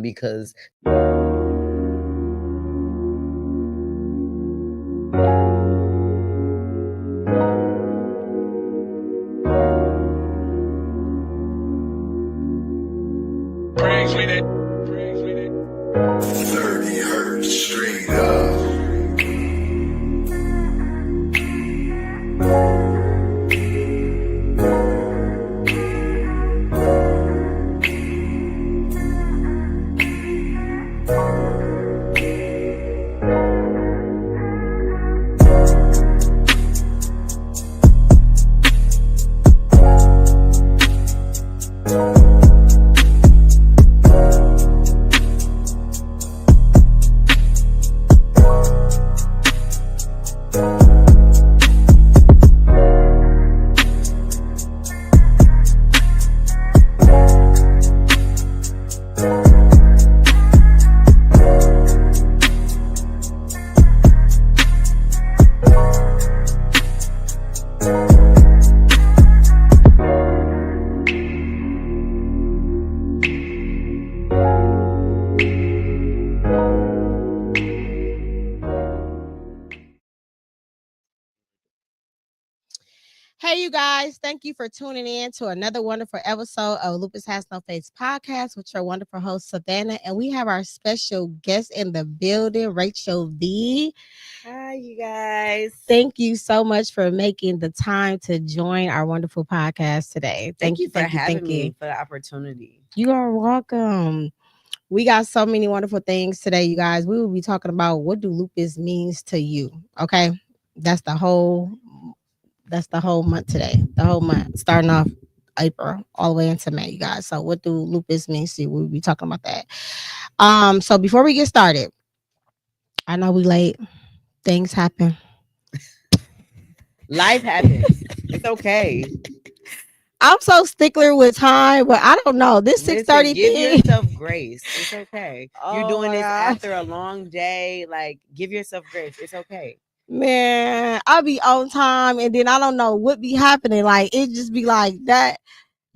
because Brings with it. 30 hertz straight up. Hey, you guys, thank you for tuning in to another wonderful episode of Lupus Has No Face podcast with your wonderful host, Savannah. And we have our special guest in the building, Rachel V. hi, you guys. Thank you so much for making the time to join our wonderful podcast today. Thank you for having me for the opportunity. You are welcome. We got so many wonderful things today, you guys. We will be talking about what do lupus means to you. Okay. That's the whole month today. The whole month. Starting off April all the way into May, you guys. So what do lupus mean to you? We'll be talking about that. So before we get started, I know we late. Things happen. Life happens. It's okay. I'm so stickler with time, but I don't know. This 6:30 Give thing. yourself grace. It's okay. You're Oh doing my this God. after a long day. Like, give yourself grace. It's okay. Man, I'll be on time and then I don't know what be happening. Like it just be like that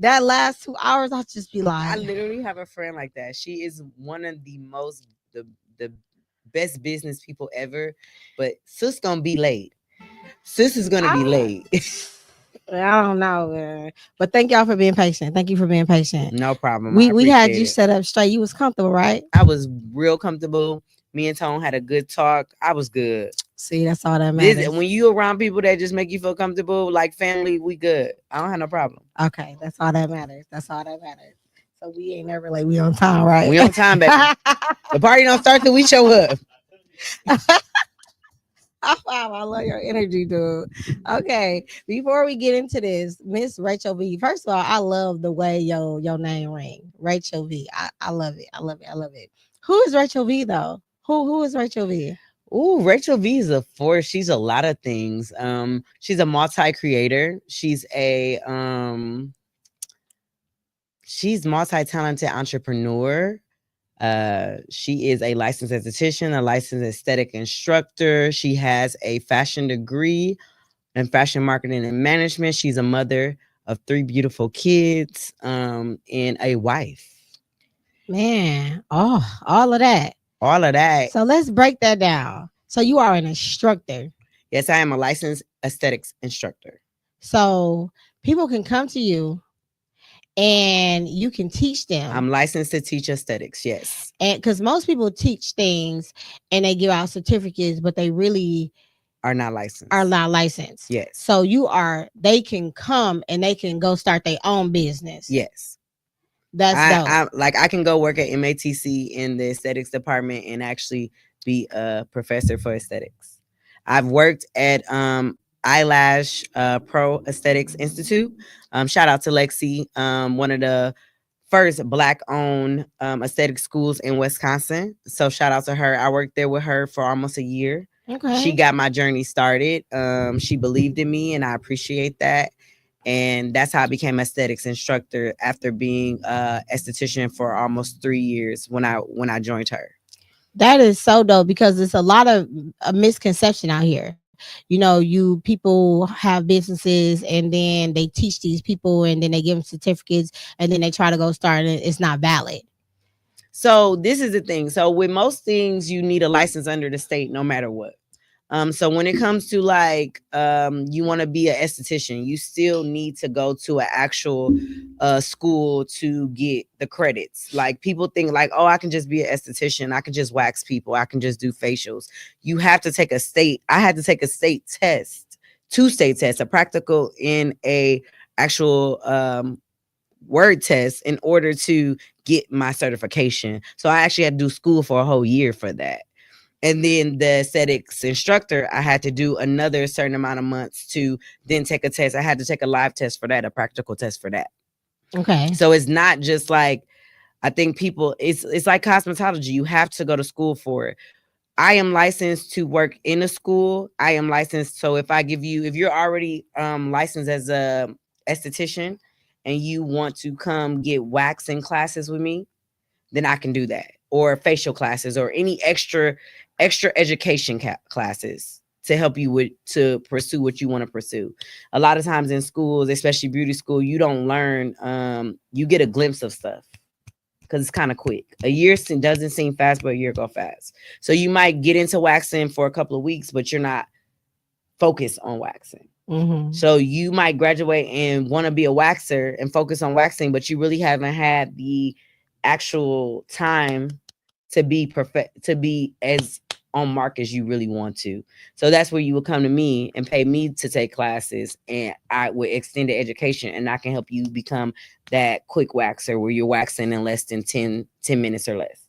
last 2 hours, I'll just be like, I literally have a friend like that. She is one of the best business people ever, but sis gonna be late. Sis is gonna be late. I don't know, man. But thank y'all for being patient. Thank you for being patient. No problem. We had you it. set up straight. You was comfortable, right? I was real comfortable. Me and Tone had a good talk. I was good. See, that's all that matters. When you around people that just make you feel comfortable, like family, we good. I don't have no problem. Okay, that's all that matters. That's all that matters. So we ain't never late. We on time, right? We on time, baby. The party don't start till we show up. I love your energy, dude. Okay, before we get into this, Miss Rachel V. First of all, I love the way your name ring, Rachel V. I love it. I love it. I love it. Who is Rachel V though? Who is Rachel V? Ooh, Rachel V is a force. She's a lot of things. She's a multi-creator. She's multi-talented entrepreneur. She is a licensed esthetician, a licensed aesthetic instructor. She has a fashion degree in fashion marketing and management. She's a mother of 3 beautiful kids, and a wife. Man, all of that. All of that. So let's break that down. So you are an instructor. Yes, I am a licensed aesthetics instructor. So people can come to you and you can teach them. I'm licensed to teach aesthetics, yes. And because most people teach things and they give out certificates, but they really are not licensed. Yes. So they can come and they can go start their own business. Yes. That's dope. I can go work at MATC in the aesthetics department and actually be a professor for aesthetics. I've worked at Eyelash Pro Aesthetics Institute. Shout out to Lexi, one of the first Black-owned aesthetic schools in Wisconsin. So shout out to her. I worked there with her for almost a year. Okay. She got my journey started. She believed in me, and I appreciate that. And that's how I became aesthetics instructor after being esthetician for almost 3 years when I joined her. That is so dope because it's a lot of a misconception out here. You know, people have businesses and then they teach these people and then they give them certificates and then they try to go start and it's not valid. So this is the thing. So with most things, you need a license under the state, no matter what. So when it comes to like you want to be an esthetician, you still need to go to an actual school to get the credits. Like people think like, oh, I can just be an esthetician, I can just wax people, I can just do facials. You have to take a state. I had to take a state test, two state tests, a practical and a actual word test in order to get my certification. So I actually had to do school for a whole year for that. And then the aesthetics instructor, I had to do another certain amount of months to then take a test. I had to take a live test for that, a practical test for that. Okay. So it's not just like, I think people, it's like cosmetology. You have to go to school for it. I am licensed to work in a school. I am licensed. So if you're already licensed as a esthetician and you want to come get waxing classes with me, then I can do that, or facial classes, or any extra education classes to help you with to pursue what you want to pursue. A lot of times in schools, especially beauty school, you don't learn. You get a glimpse of stuff because it's kind of quick. A year doesn't seem fast, but a year go fast. So you might get into waxing for a couple of weeks, but you're not focused on waxing. Mm-hmm. So you might graduate and want to be a waxer and focus on waxing, but you really haven't had the actual time to be perfect, to be as on mark as you really want to. So that's where you would come to me and pay me to take classes, and I would extend the education, and I can help you become that quick waxer where you're waxing in less than 10 minutes or less.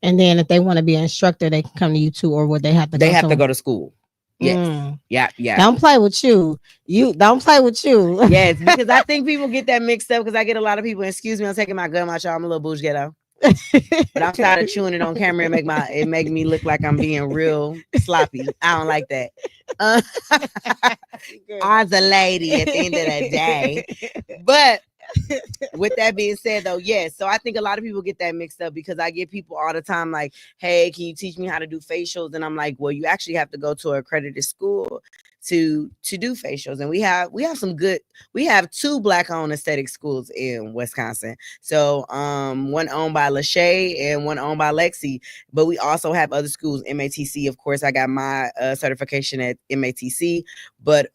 And then if they want to be an instructor, they can come to you too, or would they have to They go have to somewhere? go to school. Yes. Yeah. Don't play with you. You don't play with you. Yes, because I think people get that mixed up because I get a lot of people, excuse me, I'm taking my gum out, y'all. I'm a little bouge ghetto. But I'm tired of chewing it on camera and make me look like I'm being real sloppy. I don't like that. I'm a lady at the end of the day. But with that being said, though, yes. So I think a lot of people get that mixed up because I get people all the time like, hey, can you teach me how to do facials? And I'm like, well, you actually have to go to an accredited school to do facials. And we have two Black owned aesthetic schools in Wisconsin. So one owned by Lachey and one owned by Lexi. But we also have other schools, MATC. Of course, I got my certification at MATC. But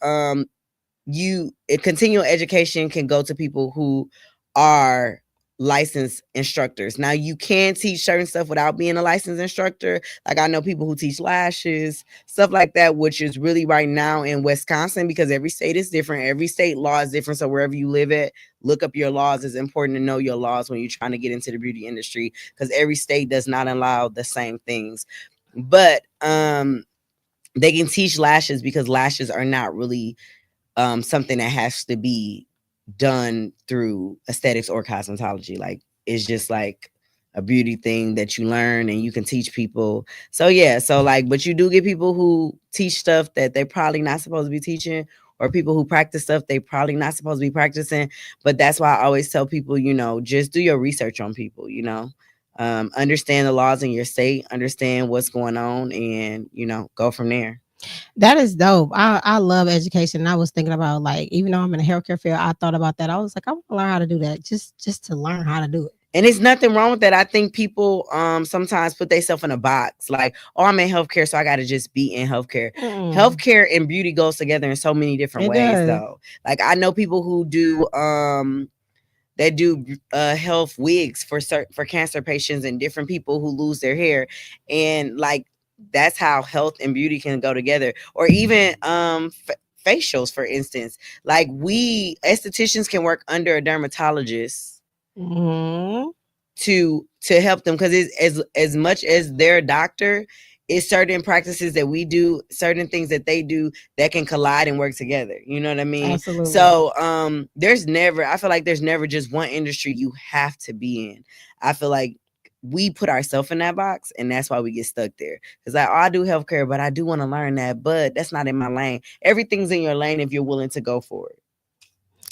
continual education can go to people who are licensed instructors. Now you can teach certain stuff without being a licensed instructor. Like I know people who teach lashes, stuff like that, which is really right now in Wisconsin, because every state is different. Every state law is different. So wherever you live at, look up your laws. It's important to know your laws when you're trying to get into the beauty industry, because every state does not allow the same things. But they can teach lashes because lashes are not really something that has to be done through aesthetics or cosmetology. Like it's just like a beauty thing that you learn and you can teach people. So yeah, so like, but you do get people who teach stuff that they're probably not supposed to be teaching, or people who practice stuff they probably not supposed to be practicing. But that's why I always tell people, just do your research on people, understand the laws in your state, understand what's going on, and go from there. That is dope. I love education. And I was thinking about, like, even though I'm in the healthcare field, I thought about that. I was like, I want to learn how to do that, just to learn how to do it. And there's nothing wrong with that. I think people sometimes put themselves in a box, like, oh, I'm in healthcare, so I got to just be in healthcare. Healthcare and beauty goes together in so many different ways, though. Like I know people who do health wigs for cancer patients and different people who lose their hair, and like that's how health and beauty can go together. Or even facials, for instance. Like we estheticians can work under a dermatologist to help them, because it's as much as their doctor. It's certain practices that we do, certain things that they do that can collide and work together. You know what I mean? Absolutely. So I feel like there's never just one industry you have to be in. I feel like we put ourselves in that box, and that's why we get stuck there. Because like, oh, I do healthcare, but I do want to learn that, but that's not in my lane. Everything's in your lane if you're willing to go for it.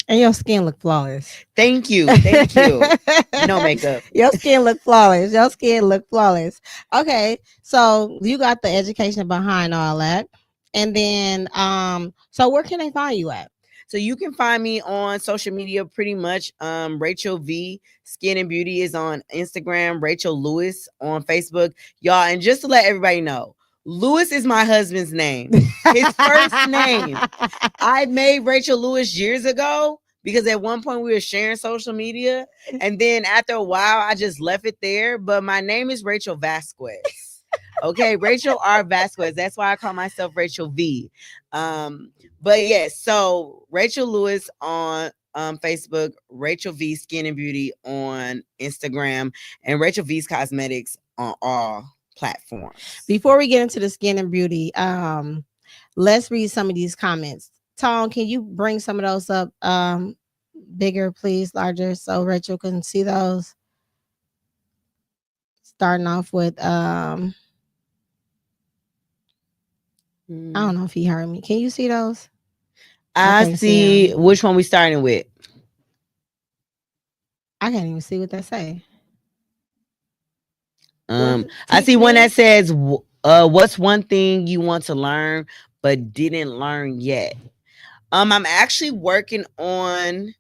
And your skin look flawless. Thank you. No makeup. Your skin look flawless. Okay, so you got the education behind all that, and then so where can they find you at? So you can find me on social media pretty much. Rachel V Skin and Beauty is on Instagram, Rachel Lewis on Facebook. Y'all, and just to let everybody know, Lewis is my husband's name. His first name. I made Rachel Lewis years ago because at one point we were sharing social media. And then after a while, I just left it there. But my name is Rachel Vasquez. Okay, Rachel R. Vasquez. That's why I call myself Rachel V. But yes, so Rachel Lewis on Facebook, Rachel V Skin and Beauty on Instagram, and Rachel V's Cosmetics on all platforms. Before we get into the skin and beauty, let's read some of these comments. Tom, can you bring some of those up bigger, please, larger, so Rachel can see those? Starting off with I don't know if he heard me. Can you see those? I can't see see which one we starting with. I can't even see what they say. I see one that says, what's one thing you want to learn but didn't learn yet? I'm actually working on,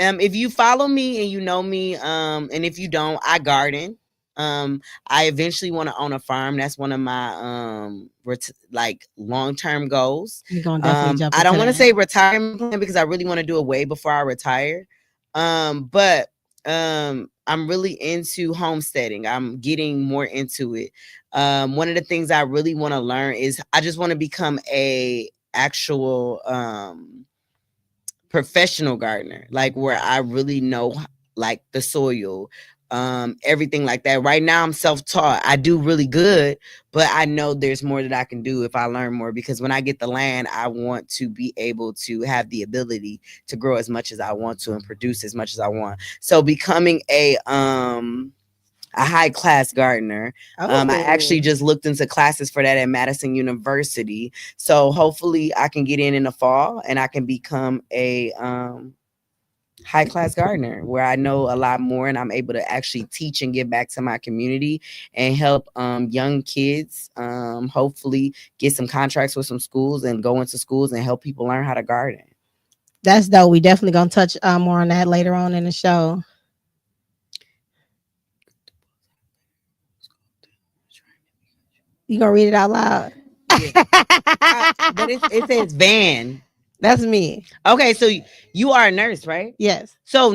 if you follow me and you know me, and if you don't, I garden. I eventually want to own a farm. That's one of my like long-term goals. You're gonna definitely jump I don't into want to that. say retirement plan because I really want to do it way before I retire. But I'm really into homesteading. I'm getting more into it. One of the things I really want to learn is I just want to become a actual professional gardener, like where I really know like the soil, everything like that. Right now I'm self-taught. I do really good, but I know there's more that I can do if I learn more, because when I get the land, I want to be able to have the ability to grow as much as I want to and produce as much as I want. So becoming a high class gardener. I actually just looked into classes for that at Madison University. So hopefully I can get in the fall and I can become a high class gardener where I know a lot more and I'm able to actually teach and give back to my community and help young kids hopefully get some contracts with some schools and go into schools and help people learn how to garden. That's dope. We definitely gonna touch more on that later on in the show. You gonna read it out loud? Yeah. But it says van. That's me. Okay, so you are a nurse, right? Yes. So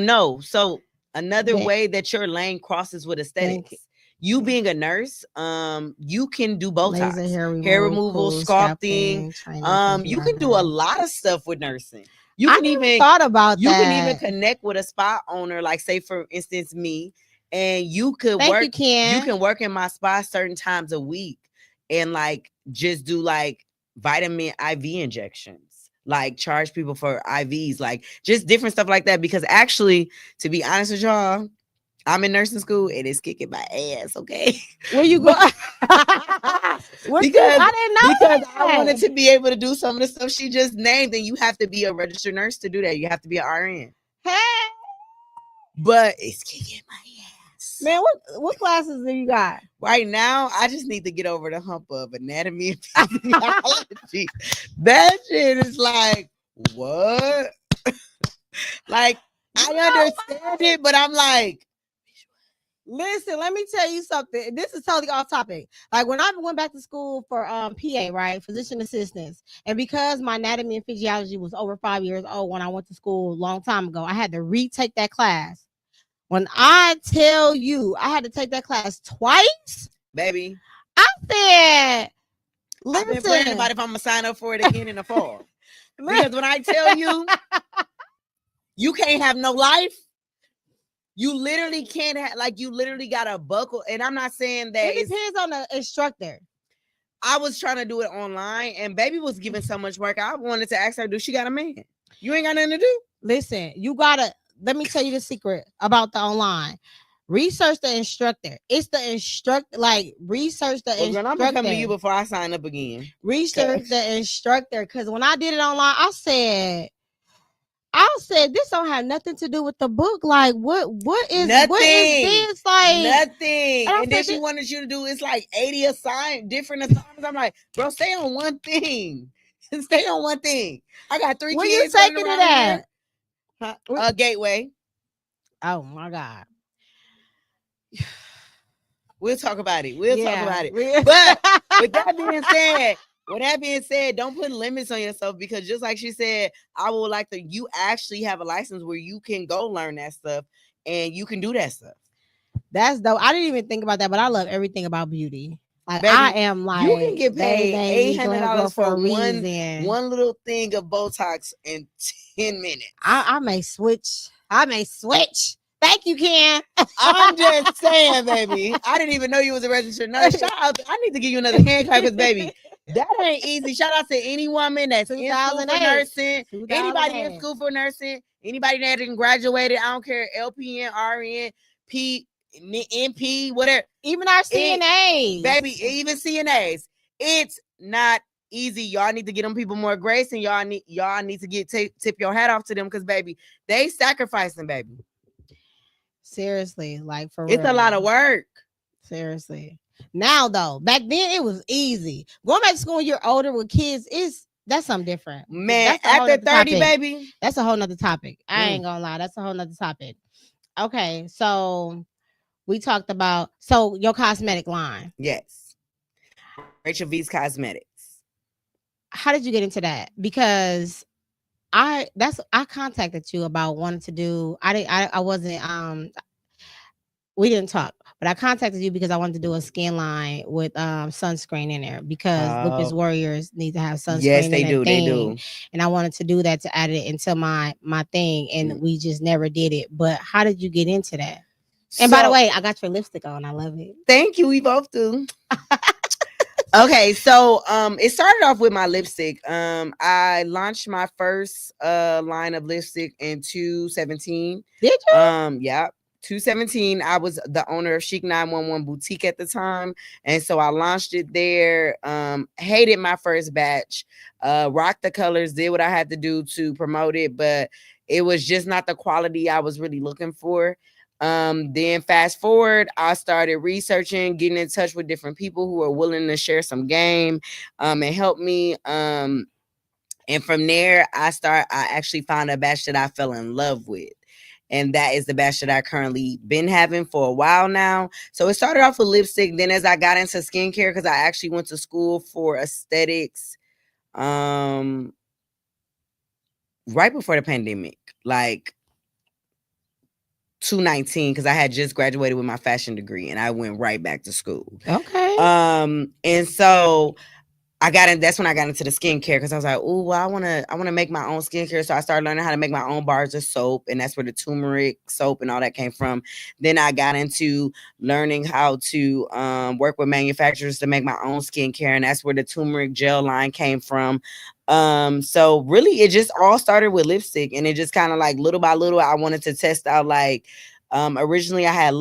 another Van. way that your lane crosses with aesthetics. You being a nurse, you can do Botox, Laser hair removal, sculpting. You can do a lot of stuff with nursing. You can even thought about you that. can even connect with a spa owner, like say for instance me, and you could Thank work. You, Ken. You can work in my spa certain times a week and like just do like vitamin IV injections, like charge people for IVs, like just different stuff like that. Because actually, to be honest with y'all, I'm in nursing school and it's kicking my ass. Okay, where you go? because I didn't know because that. I wanted to be able to do some of the stuff she just named, and you have to be a registered nurse to do that. You have to be an RN. Hey, but it's kicking my ass. Man, what classes do you got? Right now, I just need to get over the hump of anatomy and physiology. That shit is like, what? Like, I understand it, but I'm like, listen, let me tell you something. This is totally off topic. Like when I went back to school for PA, right, physician assistants, and because my anatomy and physiology was over 5 years old when I went to school a long time ago, I had to retake that class. When I tell you I had to take that class twice, baby, I said, listen, I've been praying about if I'm gonna sign up for it again in the fall. Because when I tell you, you can't have no life. You literally can't have, like, you literally got to buckle. And I'm not saying that it depends on the instructor. I was trying to do it online, and baby was giving so much work. I wanted to ask her, do she got a man? You ain't got nothing to do. Listen, you gotta. Let me tell you the secret about the online. Research the instructor. It's the instructor. Like research the instructor. Girl, I'm gonna come to you before I sign up again. Research the instructor, because when I did it online, I said this don't have nothing to do with the book. Like what is nothing. What is this? Like nothing. And then she wanted you to do it's like 80 different assignments. I'm like, bro, stay on one thing. Stay on one thing. I got 3 When you kids running taking it around at? here. Huh? Gateway. Oh my God. We'll talk about it. We'll talk Yeah. about it. But with that being said, don't put limits on yourself, because just like she said, I would like to, you actually have a license where you can go learn that stuff and you can do that stuff. That's dope. I didn't even think about that, but I love everything about beauty. Like I Baby, am you can like get they paid made eight me hundred go dollars for for a reason. one little thing of Botox in 10 minutes. I may switch. I may switch. Thank you, Ken. I'm just saying, baby. I didn't even know you was a registered nurse. Shout out. I need to give you another hand clap, because, baby, that ain't easy. Shout out to any woman that's in school for 2008. nursing, anybody in 2008. school for nursing, anybody that didn't graduated. I don't care, LPN, RN, P, NP, whatever. Even our It, CNAs. baby, even CNAs. It's not easy. Y'all need to get them people more grace, and y'all need to get tip your hat off to them, because, baby, they sacrificing, baby. Seriously, like for It's real. a lot of work. Seriously. Now though, back then it was easy. Going back to school when you're older with kids that's something different. Man, That's a whole after nother 30, topic. baby. That's a whole nother topic. I Mm. ain't gonna lie. That's a whole nother topic. Okay, so we talked about your cosmetic line. Yes. Rachel V's Cosmetics. How did you get into that? Because I contacted you about wanting to do. I wasn't we didn't talk, but I contacted you because I wanted to do a skin line with sunscreen in there, because lupus warriors need to have sunscreen. Yes, they in do. thing. They do. And I wanted to do that, to add it into my thing, and we just never did it. But how did you get into that? And by the way, I got your lipstick on. I love it. Thank you. We both do. Okay, so it started off with my lipstick. I launched my first line of lipstick in 2017. Did you? Yeah. 2017, I was the owner of Chic 911 Boutique at the time, and so I launched it there. Hated my first batch, rocked the colors, did what I had to do to promote it, but it was just not the quality I was really looking for. Then fast forward, I started researching, getting in touch with different people who were willing to share some game and help me. And from there, I actually found a batch that I fell in love with. And that is the batch that I currently been having for a while now. So it started off with lipstick. Then as I got into skincare, because I actually went to school for aesthetics right before the pandemic, like 2019, because I had just graduated with my fashion degree and I went right back to school. Okay. And so that's when I got into the skincare, because I was like, oh, well, I wanna make my own skincare. So I started learning how to make my own bars of soap, and that's where the turmeric soap and all that came from. Then I got into learning how to work with manufacturers to make my own skincare, and that's where the turmeric gel line came from. So really it just all started with lipstick, and it just kind of like little by little I wanted to test out, like originally I had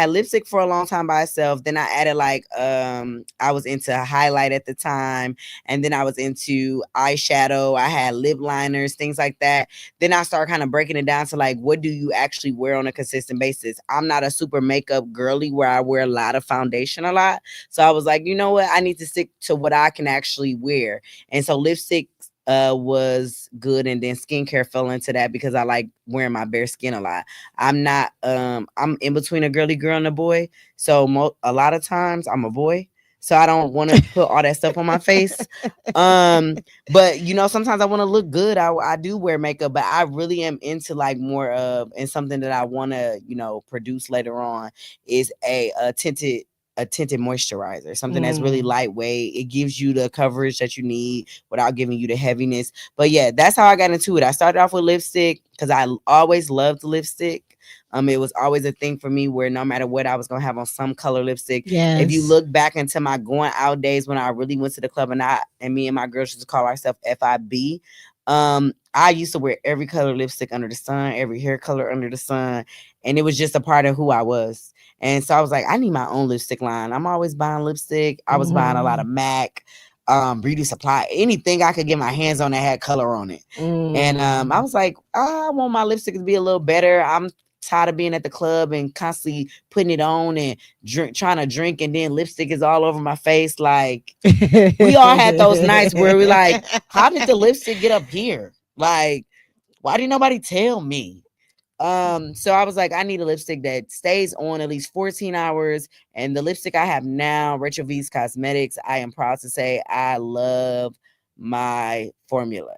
lipstick for a long time by itself. Then I added like I was into highlight at the time, and then I was into eyeshadow. I had lip liners, things like that. Then I started kind of breaking it down to like, what do you actually wear on a consistent basis? I'm not a super makeup girly where I wear a lot of foundation a lot. So I was like, you know what? I need to stick to what I can actually wear. And so lipstick was good, and then skincare fell into that because I like wearing my bare skin a lot. I'm not I'm in between a girly girl and a boy, so a lot of times I'm a boy, so I don't want to put all that stuff on my face. But you know, sometimes I want to look good. I do wear makeup, but I really am into like more of, and something that I want to, you know, produce later on is a tinted moisturizer, something that's really lightweight. It gives you the coverage that you need without giving you the heaviness. But yeah, that's how I got into it. I started off with lipstick because I always loved lipstick. It was always a thing for me where no matter what, I was gonna have on some color lipstick. Yes. If you look back into my going out days when I really went to the club, and me and my girls used to call ourselves FIB. I used to wear every color lipstick under the sun, every hair color under the sun, and it was just a part of who I was. And so I was like, I need my own lipstick line. I'm always buying lipstick. I was buying a lot of MAC, Beauty Supply, anything I could get my hands on that had color on it. And I was like, I want my lipstick to be a little better. I'm tired of being at the club and constantly putting it on and trying to drink, and then lipstick is all over my face. Like, we all had those nights where we like, how did the lipstick get up here? Like, why didn't nobody tell me? So I was like, I need a lipstick that stays on at least 14 hours. And the lipstick I have now, Rachel V's Cosmetics, I am proud to say I love my formula.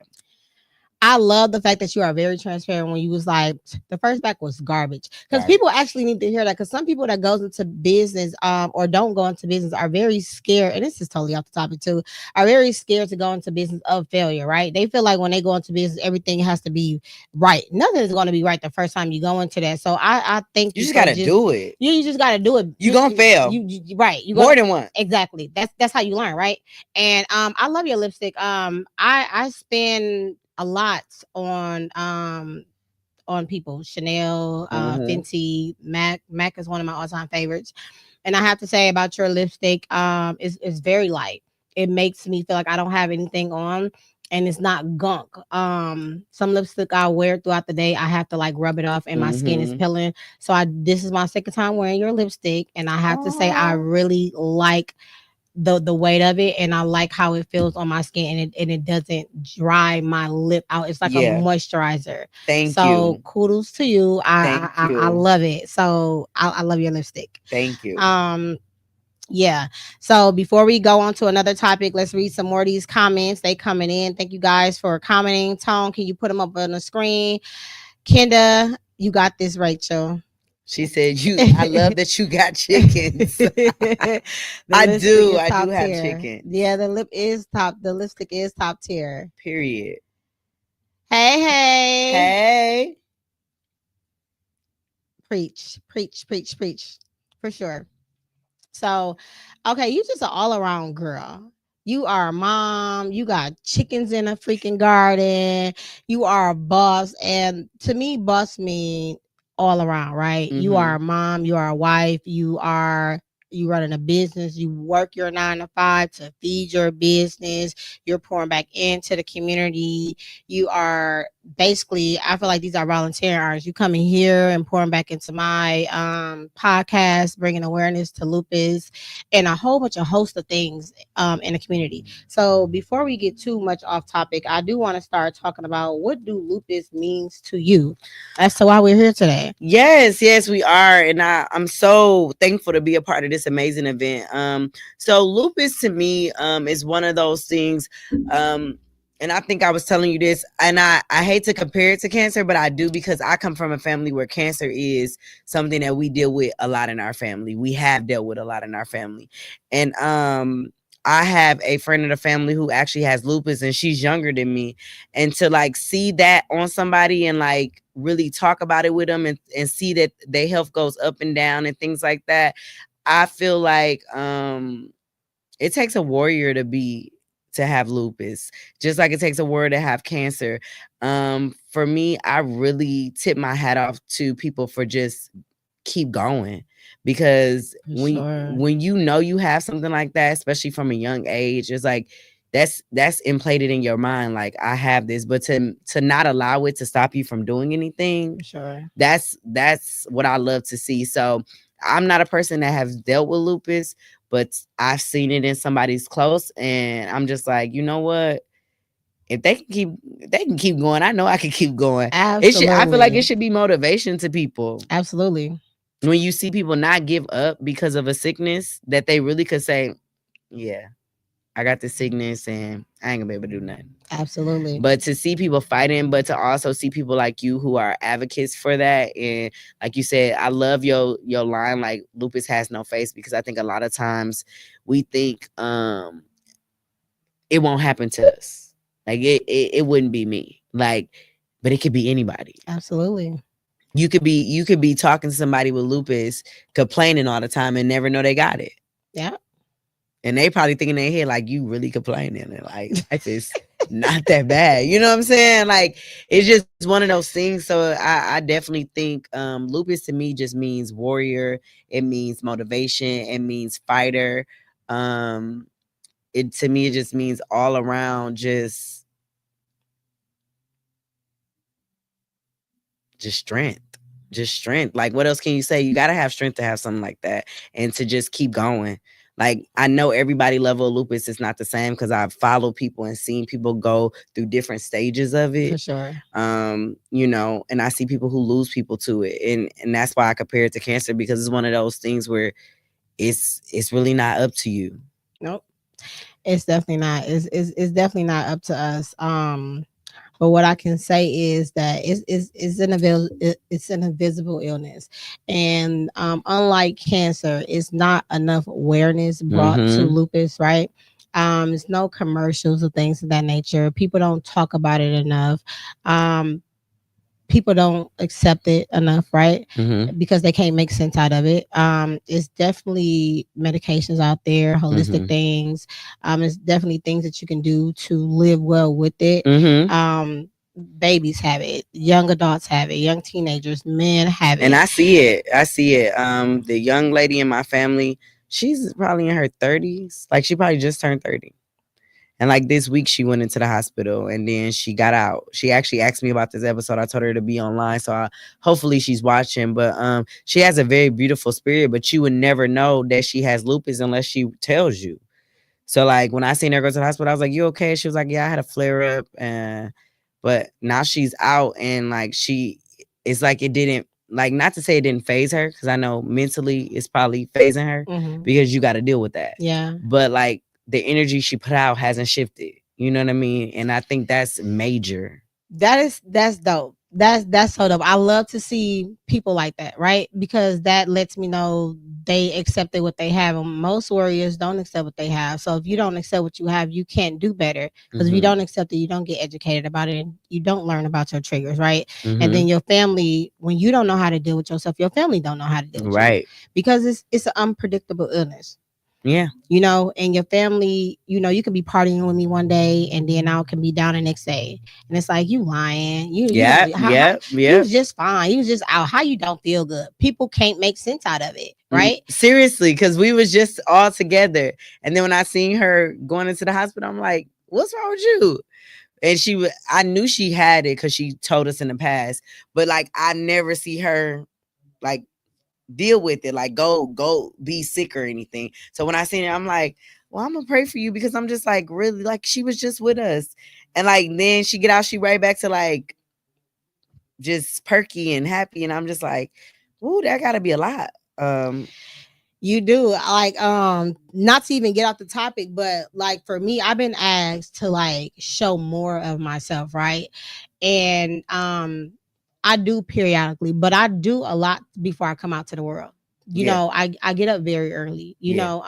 I love the fact that you are very transparent when you was like the first back was garbage, because Garbage. people actually need to hear that, because some people that goes into business or don't go into business are very scared, and this is totally off the topic too, are very scared to go into business of failure, right? They feel like when they go into business everything has to be right. Nothing is going to be right the first time you go into that. So I thank You you just for gotta just do it. you just got to do it. You gonna fail Right, you more gonna than once. exactly. That's how you learn, right? And I love your lipstick. I spend a lot on people. Chanel, Mm-hmm. Fenty, Mac. Mac is one of my all-time favorites. And I have to say about your lipstick, is very light. It makes me feel like I don't have anything on, and it's not gunk. Some lipstick I wear throughout the day, I have to like rub it off and my skin is Mm-hmm. peeling. So I this is my second time wearing your lipstick, and I have to say I Oh, really like the weight of it, and I like how it feels on my skin, and it doesn't dry my lip out. It's like a yeah. moisturizer. Thank So you. kudos to you. Thank I you. love it. So I love your lipstick. Thank you. Um yeah. So before we go on to another topic, let's read some more of these comments. They coming in. Thank you guys for commenting. Tone, can you put them up on the screen? Kenda, you got this, Rachel. She said, I love the that you got chickens. I lipstick do. is I do top have tier. chickens. Yeah, the lip is top. The lipstick is top tier. Period. Hey, hey. Hey. Preach, preach, preach, preach. For sure. So, okay, you just an all around girl. You are a mom. You got chickens in a freaking garden. You are a boss, and to me, boss mean all around, right? You are Mm-hmm. a mom. You are a wife. You running a business. You work your 9 to 5 to feed your business. You're pouring back into the community. You are basically, I feel like these are volunteer hours. You coming here and pouring back into my podcast, bringing awareness to lupus and a whole bunch of host of things in the community. So before we get too much off topic, I do want to start talking about what do lupus means to you. That's to why we're here today. Yes, yes, we are. And I'm so thankful to be a part of this amazing event. So lupus to me is one of those things. And I think I was telling you this, and I hate to compare it to cancer, but I do, because I come from a family where cancer is something that we deal with a lot in our family. We have dealt with a lot in our family. And I have a friend in the family who actually has lupus, and she's younger than me. And to like see that on somebody and like really talk about it with them, and see that their health goes up and down and things like that, I feel like it takes a warrior to have lupus, just like it takes a warrior to have cancer. For me, I really tip my hat off to people for just keep going, because For sure. when you know you have something like that, especially from a young age, it's like that's implanted in your mind, like I have this. But to not allow it to stop you from doing anything, For sure. that's what I love to see. So I'm not a person that has dealt with lupus, but I've seen it in somebody's close, and I'm just like, you know what, if they can keep going, I know I can keep going. I feel like it Absolutely. should be motivation to people Absolutely. when you see people not give up because of a sickness, that they really could say, yeah, I got this sickness and I ain't gonna be able to do nothing. Absolutely. But to see people fighting, but to also see people like you who are advocates for that. And like you said, I love your line, like lupus has no face, because I think a lot of times we think it won't happen to us. Like it wouldn't be me. Like, but it could be anybody. Absolutely. You could be talking to somebody with lupus, complaining all the time, and never know they got it. Yeah. And they probably thinking in their head, like, you really complaining, and like life is not that bad. You know what I'm saying? Like, it's just one of those things. So I definitely think lupus to me just means warrior. It means motivation. It means fighter. Um, it to me it just means all around just strength. just strength. Like, what else can you say? You got to have strength to have something like that and to just keep going. Like, I know everybody level of lupus is not the same because I've followed people and seen people go through different stages of For it. sure. You know, and I see people who lose people to it. And that's why I compare it to cancer, because it's one of those things where it's really not up to you. Nope. It's definitely not. It's definitely not up to us. But what I can say is that it's an invisible illness, and unlike cancer, it's not enough awareness brought to Mm-hmm. lupus. Right? There's no commercials or things of that nature. People don't talk about it enough. Um, People don't accept it enough, right? Mm-hmm. Because they can't make sense out of it. It's definitely medications out there, holistic Mm-hmm. things. It's definitely things that you can do to live well with it. Mm-hmm. Babies have it, young adults have it, young teenagers, men have And it. I see it. I see it. The young lady in my family, she's probably in her 30s. Like, she probably just turned 30. And like this week, she went into the hospital and then she got out. She actually asked me about this episode. I told her to be online, so hopefully she's watching. But she has a very beautiful spirit, but you would never know that she has lupus unless she tells you. So like when I seen her go to the hospital, I was like, "You okay?" She was like, "Yeah, I had a flare up," and but now she's out, and like it's like it didn't, like, not to say it didn't phase her, because I know mentally it's probably phasing her Hmm. because you got to deal with that. Yeah. But like the energy she put out hasn't shifted. You know what I mean? And I think that's major. That's dope. That's so dope. I love to see people like that, right? Because that lets me know they accepted what they have. And most warriors don't accept what they have. So if you don't accept what you have, you can't do better. Because if you Mm-hmm. don't accept it, you don't get educated about it, and you don't learn about your triggers, right? And Mm-hmm. then your family, when you don't know how to deal with yourself, your family don't know how to deal with you, Right. because it's an unpredictable illness. Yeah. And your family, you can be partying with me one day and then I can be down the next day. And it's like, you lying. Yeah. How Yeah. you Yeah. was just fine. You was just out. How you don't feel good? People can't make sense out of it, right? Seriously, because we was just all together, and then when I seen her going into the hospital, I'm like, "What's wrong with you?" And I knew she had it because she told us in the past, but like I never see her like deal with it, like go be sick or anything. So when I seen her, I'm like, "Well, I'm gonna pray for you," because I'm just like, really, like, she was just with us, and like then she get out, she right back to like just perky and happy, and I'm just like, "Ooh, that gotta be a lot." You do. Like, not to even get off the topic, but like for me, I've been asked to like show more of myself, right? And I do periodically, but I do a lot before I come out to the world. Yeah. I get up very early. Yeah.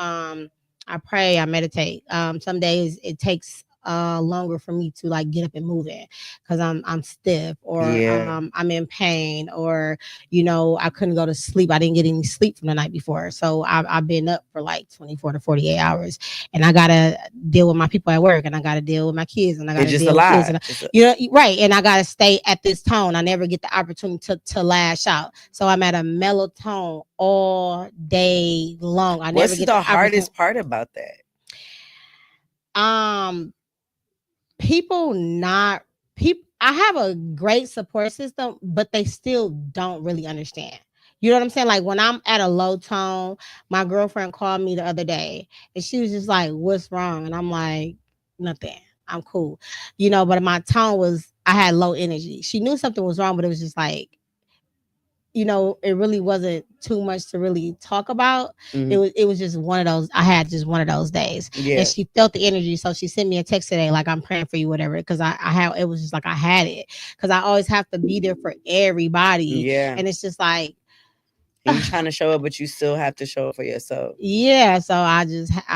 I pray, I meditate. Some days it takes longer for me to like get up and move it because I'm stiff, or Yeah. I'm in pain, or I couldn't go to sleep. I didn't get any sleep from the night before, so I've been up for like 24 to 48 hours, and I gotta deal with my people at work, and I gotta deal with my kids, and I It's gotta just a deal with this, lot. and right, and I gotta stay at this tone. I never get the opportunity to lash out, so I'm at a mellow tone all day long. I never What's get the the opportunity. hardest part about that? Um, people not people. I have a great support system, but they still don't really understand. You know what I'm saying? Like when I'm at a low tone, my girlfriend called me the other day and she was just like, "What's wrong?" And I'm like, "Nothing. I'm cool." But my tone was, I had low energy. She knew something was wrong, but it was just like, it really wasn't too much to really talk about. It Hmm. was it was just one of those. I had just one of those days, and Yeah. she felt the energy, so she sent me a text today, like, "I'm praying for you," whatever. Because I had, it was just like I had it, because I always have to be there for everybody, Yeah. and it's just like, And you trying to show up, but you still have to show up for yourself. yeah. So I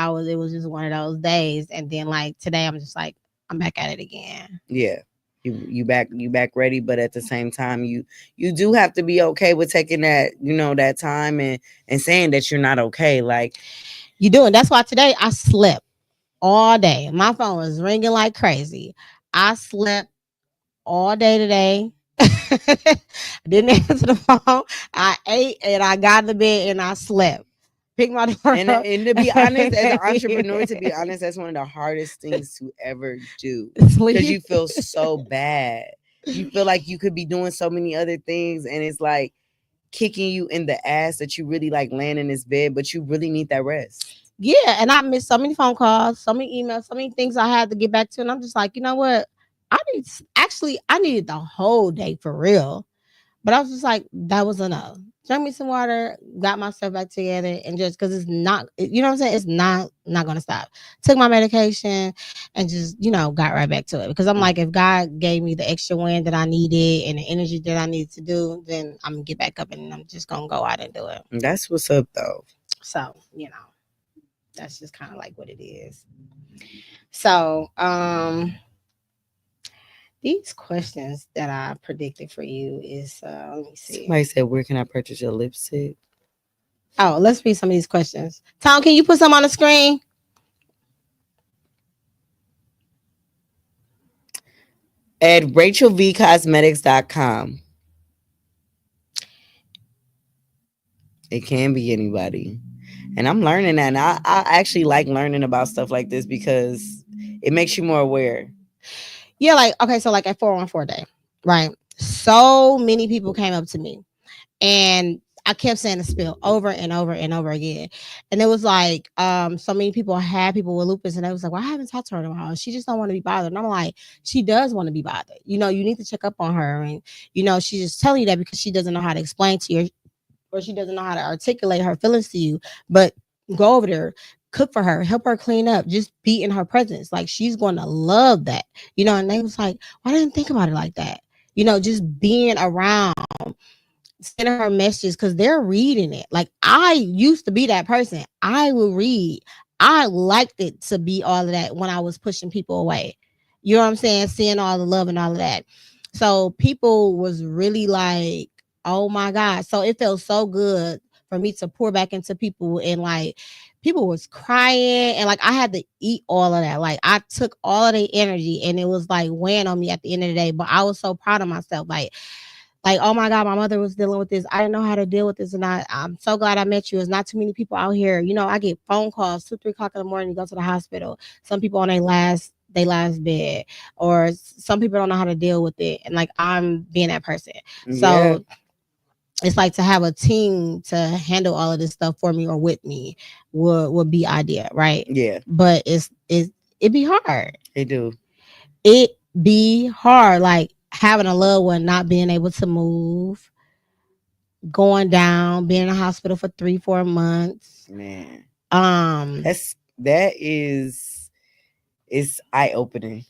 was, it was just one of those days, and then like today, I'm just like, I'm back at it again. Yeah. You back ready, but at the same time, you do have to be okay with taking that, that time and saying that you're not okay. Like, You do, and that's why today I slept all day. My phone was ringing like crazy. I slept all day today. I didn't answer the phone. I ate and I got in the bed and I slept. Picked my daughter up. and to be honest, as an entrepreneur, to be honest, that's one of the hardest things to ever do, because Sleep. you feel so bad. You feel like you could be doing so many other things, and it's like kicking you in the ass that you really like laying in this bed, but you really need that rest. Yeah, and I missed so many phone calls, so many emails, so many things I had to get back to, and I'm just like, you know what? I needed the whole day for real. But I was just like, that was enough. Drank me some water, got myself back together, and just because it's not, you know what I'm saying? It's not gonna stop. Took my medication and just, got right back to it. Because I'm like, if God gave me the extra wind that I needed and the energy that I needed to do, then I'm gonna get back up and I'm just gonna go out and do it. That's what's up though. So, that's just kind of like what it is. So, these questions that I predicted for you is let me see. Somebody said, "Where can I purchase your lipstick?" Oh, let's read some of these questions. Tom, can you put some on the screen? At rachelvcosmetics.com. It can be anybody. And I'm learning that. And I actually like learning about stuff like this because it makes you more aware. Yeah, like, okay, so like at 414 day, right? So many people came up to me and I kept saying the spill over and over and over again. And it was like, so many people had people with lupus, and they was like, well, I haven't talked to her in a while. She just don't want to be bothered. And I'm like, she does want to be bothered. You need to check up on her. And, she's just telling you that because she doesn't know how to explain to you, or she doesn't know how to articulate her feelings to you. But go over there, cook for her, help her clean up, just be in her presence. Like, she's going to love that. And they was like, well, I didn't think about it like that. Just being around, sending her messages because they're reading it. Like, I used to be that person. I would read. I liked it to be all of that when I was pushing people away. You know what I'm saying? Seeing all the love and all of that. So people was really like, oh my God. So it felt so good for me to pour back into people, and like people was crying, and like I had to eat all of that. Like, I took all of the energy and it was like weighing on me at the end of the day. But I was so proud of myself. Like, oh my God, my mother was dealing with this. I didn't know how to deal with this. And I'm so glad I met you. There's not too many people out here. I get phone calls 2-3 o'clock in the morning to go to the hospital. Some people on their last bed, or some people don't know how to deal with it. And like, I'm being that person. Yeah. So it's like to have a team to handle all of this stuff for me or with me would be ideal, right? Yeah. But it be hard. They do. It be hard. Like, having a loved one not being able to move, going down, being in the hospital for 3-4 months. Man. That is eye opening.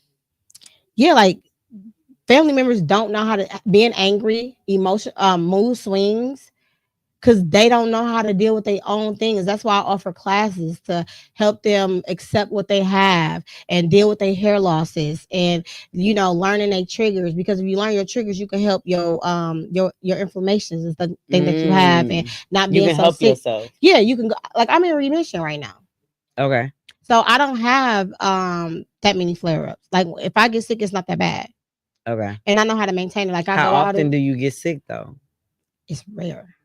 Yeah, like family members don't know how to, being angry, mood swings, because they don't know how to deal with their own things. That's why I offer classes to help them accept what they have and deal with their hair losses, and learning their triggers. Because if you learn your triggers, you can help your inflammations and the thing that you have, and not being so help sick. Yourself. Yeah, you can go, like, I'm in remission right now. Okay. So I don't have that many flare-ups. Like, if I get sick, it's not that bad. Okay. And I know how to maintain it. Like, I how go often do you get sick though? It's rare.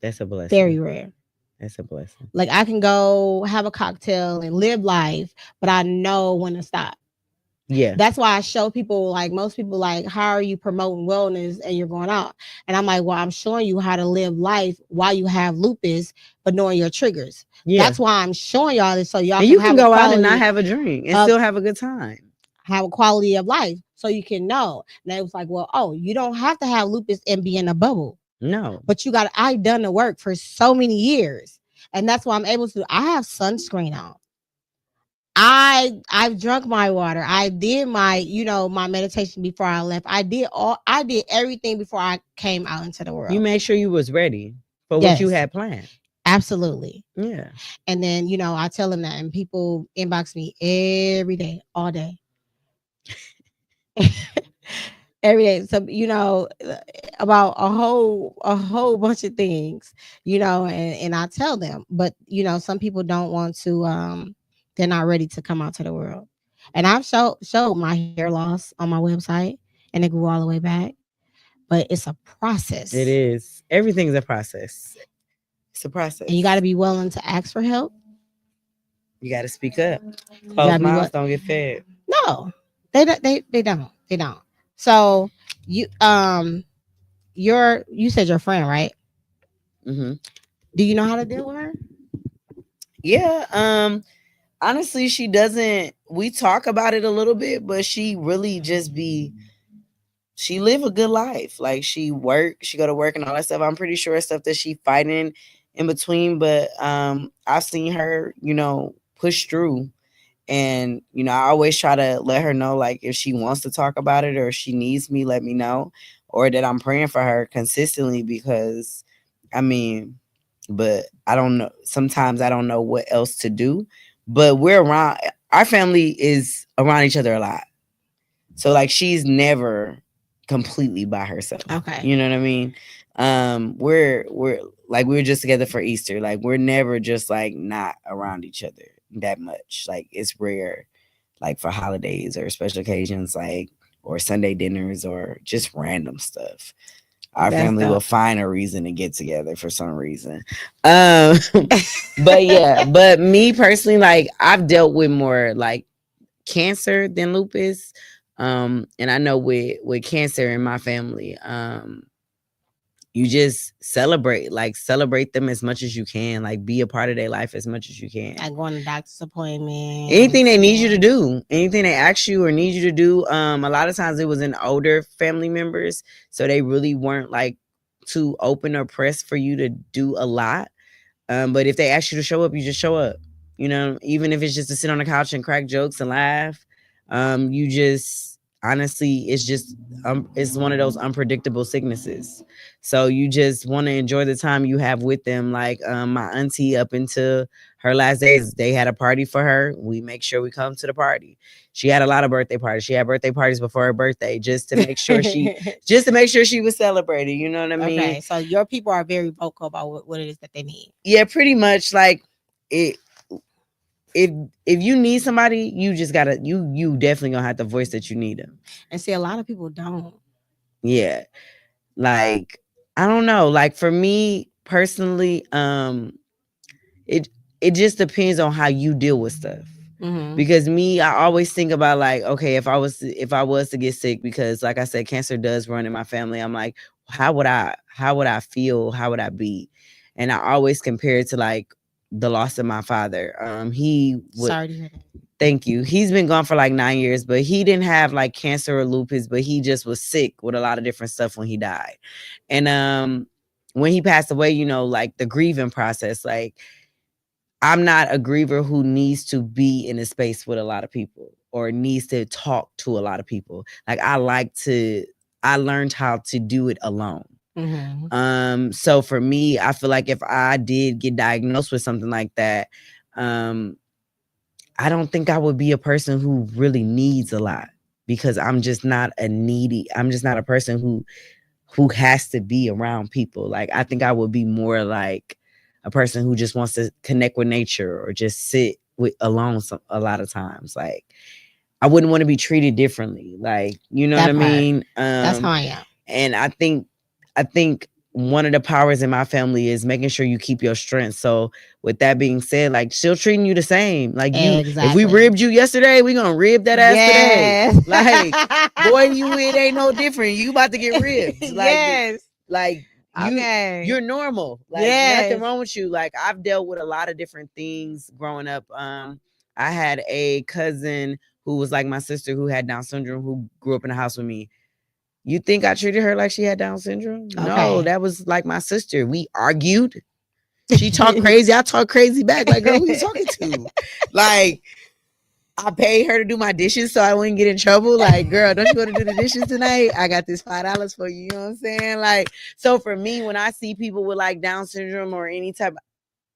That's a blessing. Very rare. That's a blessing. Like, I can go have a cocktail and live life, but I know when to stop. Yeah. That's why I show people, like, most people, like, how are you promoting wellness and you're going out? And I'm like, well, I'm showing you how to live life while you have lupus, but knowing your triggers. Yeah. That's why I'm showing y'all this, so y'all can go out and not have a drink and still have a good time. Have a quality of life, so you can know. And it was like, well, oh, you don't have to have lupus and be in a bubble. No. But I've done the work for so many years. And that's why I'm able to. I have sunscreen on. I've drunk my water. I did my, my meditation before I left. I did everything before I came out into the world. You made sure you was ready for what you had planned. Absolutely. Yeah. And then, I tell them that, and people inbox me every day, all day. Every day. So, about a whole bunch of things, and I tell them, but some people don't want to, they're not ready to come out to the world. And I've showed my hair loss on my website, and it grew all the way back. But it's a process. It is. Everything's a process. It's a process. And you got to be willing to ask for help. You got to speak up. Closed mouths don't get fed. No, they don't. They don't. So you said your friend, right? Hmm. Do you know how to deal with her? Yeah. Honestly, she doesn't. We talk about it a little bit, but she really just be. She live a good life. Like she work, she go to work and all that stuff. I'm pretty sure stuff that she fighting in between, but I've seen her, push through. And I always try to let her know, like, if she wants to talk about it or if she needs me, let me know, or that I'm praying for her consistently. Because I mean, but I don't know, sometimes I don't know what else to do. But we're around, our family is around each other a lot, so like she's never completely by herself. Okay. You know what I mean? We're like, we were just together for Easter. Like we're never just like not around each other that much. Like it's rare, like for holidays or special occasions, like, or Sunday dinners or just random stuff. Our That's family will dope. find a reason to get together for some reason. Um, but yeah, but me personally, like I've dealt with more like cancer than lupus. And I know with cancer in my family, you just celebrate, like celebrate them as much as you can, like be a part of their life as much as you can. Like going to doctor's Anything appointments. they need you to Yeah. do, anything they ask you or need you to do. A lot of times it was in older family members, so they really weren't like too open or pressed for you to do a lot. But if they ask you to show up, you just show up. Even if it's just to sit on the couch and crack jokes and laugh. You just honestly, it's one of those unpredictable sicknesses. So you just want to enjoy the time you have with them. Like my auntie, up until her last days, they had a party for her. We make sure we come to the party. She had a lot of birthday parties. She had birthday parties before her birthday, just to make sure she was celebrated. You know what I mean? Okay, so your people are very vocal about what it is that they need. Yeah, pretty much. Like it, if if you need somebody, you just gotta, you definitely gonna have to voice that you need them. And see, a lot of people don't. Yeah, like I don't know. Like for me personally, it it just depends on how you deal with stuff. Mm-hmm. Because me, I always think about like, okay, if I was to get sick, because like I said, cancer does run in my family. I'm like, how would I feel? How would I be? And I always compare it to like the loss of my father. He would Sorry to hear that. Thank you. He's been gone for like 9 years, but he didn't have like cancer or lupus, but he just was sick with a lot of different stuff when he died. And when he passed away, like the grieving process, like I'm not a griever who needs to be in a space with a lot of people or needs to talk to a lot of people. Like I learned how to do it alone. Mm-hmm. So for me, I feel like if I did get diagnosed with something like that, um, I don't think I would be a person who really needs a lot, because I'm just not a person who has to be around people. Like I think I would be more like a person who just wants to connect with nature or just sit with alone a lot of times. Like I wouldn't want to be treated differently. Like, you know what I That part. mean? That's how I am. And I think one of the powers in my family is making sure you keep your strength. So with that being said, like still treating you the same. Like if we Exactly. ribbed you yesterday, we gonna rib that ass today. Yes. Like, boy, it ain't no different. You about to get ribbed. Yes. Like Okay. you're normal. Like nothing Yes. wrong with you. Like I've dealt with a lot of different things growing up. I had a cousin who was like my sister who had Down syndrome, who grew up in the house with me. You think I treated her like she had Down syndrome? No, Okay. that was like my sister. We argued. She talked crazy. I talked crazy back. Like, girl, who you talking to? Like, I paid her to do my dishes so I wouldn't get in trouble. Like, girl, don't you want to do the dishes tonight? I got this $5 for you. You know what I'm saying? Like, so for me, when I see people with like Down syndrome or any type,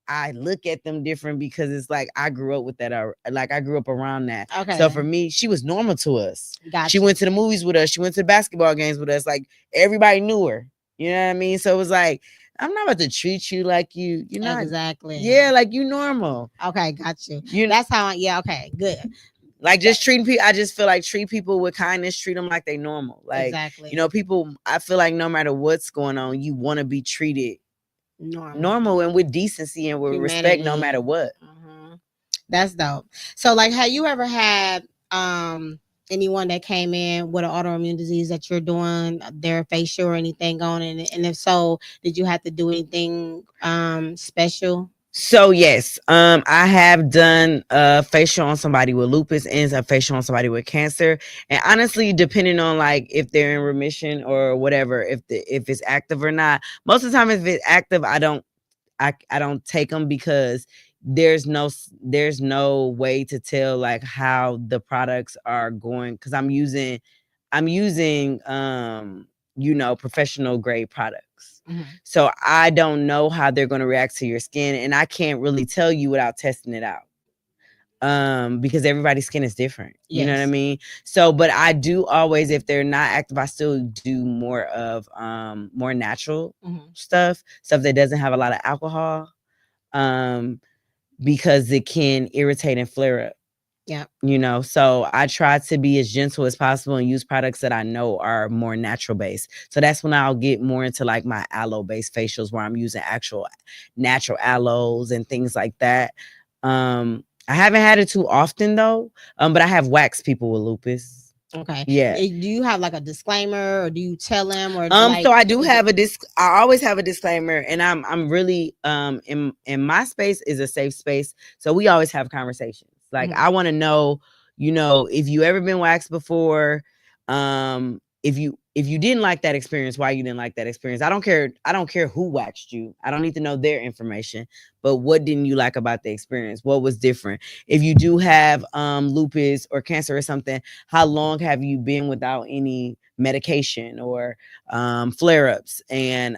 I look at them different, because it's like I grew up with that. Like I grew up around that. Okay. So for me, she was normal to us. Gotcha. She went to the movies with us. She went to the basketball games with us. Like everybody knew her. You know what I mean? So it was like, I'm not about to treat you like you're not. Exactly. Yeah, like you normal. Okay, got you. You That's how yeah, okay, good. like just treating people. I just feel like treat people with kindness, treat them like they normal. Like, Exactly. people, I feel like no matter what's going on, you want to be treated normal and with decency and with respect, no matter what. That's dope. So like, have you ever had anyone that came in with an autoimmune disease that you're doing their facial or anything on, and if so, did you have to do anything special? So yes, I have done a facial on somebody with lupus and a facial on somebody with cancer. And honestly, depending on like if they're in remission or whatever, if it's active or not. Most of the time, if it's active, I don't take them because there's no way to tell like how the products are going because I'm using professional grade products. Mhm. So I don't know how they're going to react to your skin and I can't really tell you without testing it out. Because everybody's skin is different. You know what I Yes. mean? So but I do always, if they're not active, I still do more of more natural Mhm. stuff that doesn't have a lot of alcohol. Um because it can irritate and flare up. Yeah. So I try to be as gentle as possible and use products that I know are more natural based. So that's when I'll get more into like my aloe based facials where I'm using actual natural aloes and things like that. I haven't had it too often though. But I have waxed people with lupus. Okay. Yeah. Do you have like a disclaimer, or do you tell them, or So like I do is it? have I always have a disclaimer, and I'm really in my space is a safe space. So we always have conversations. Like Mhm. I want to know, if you ever been waxed before, if you didn't like that experience, why you didn't like that experience. I don't care who waxed you. I don't need to know their information, but what didn't you like about the experience? What was different? If you do have lupus or cancer or something, how long have you been without any medication or flare-ups, and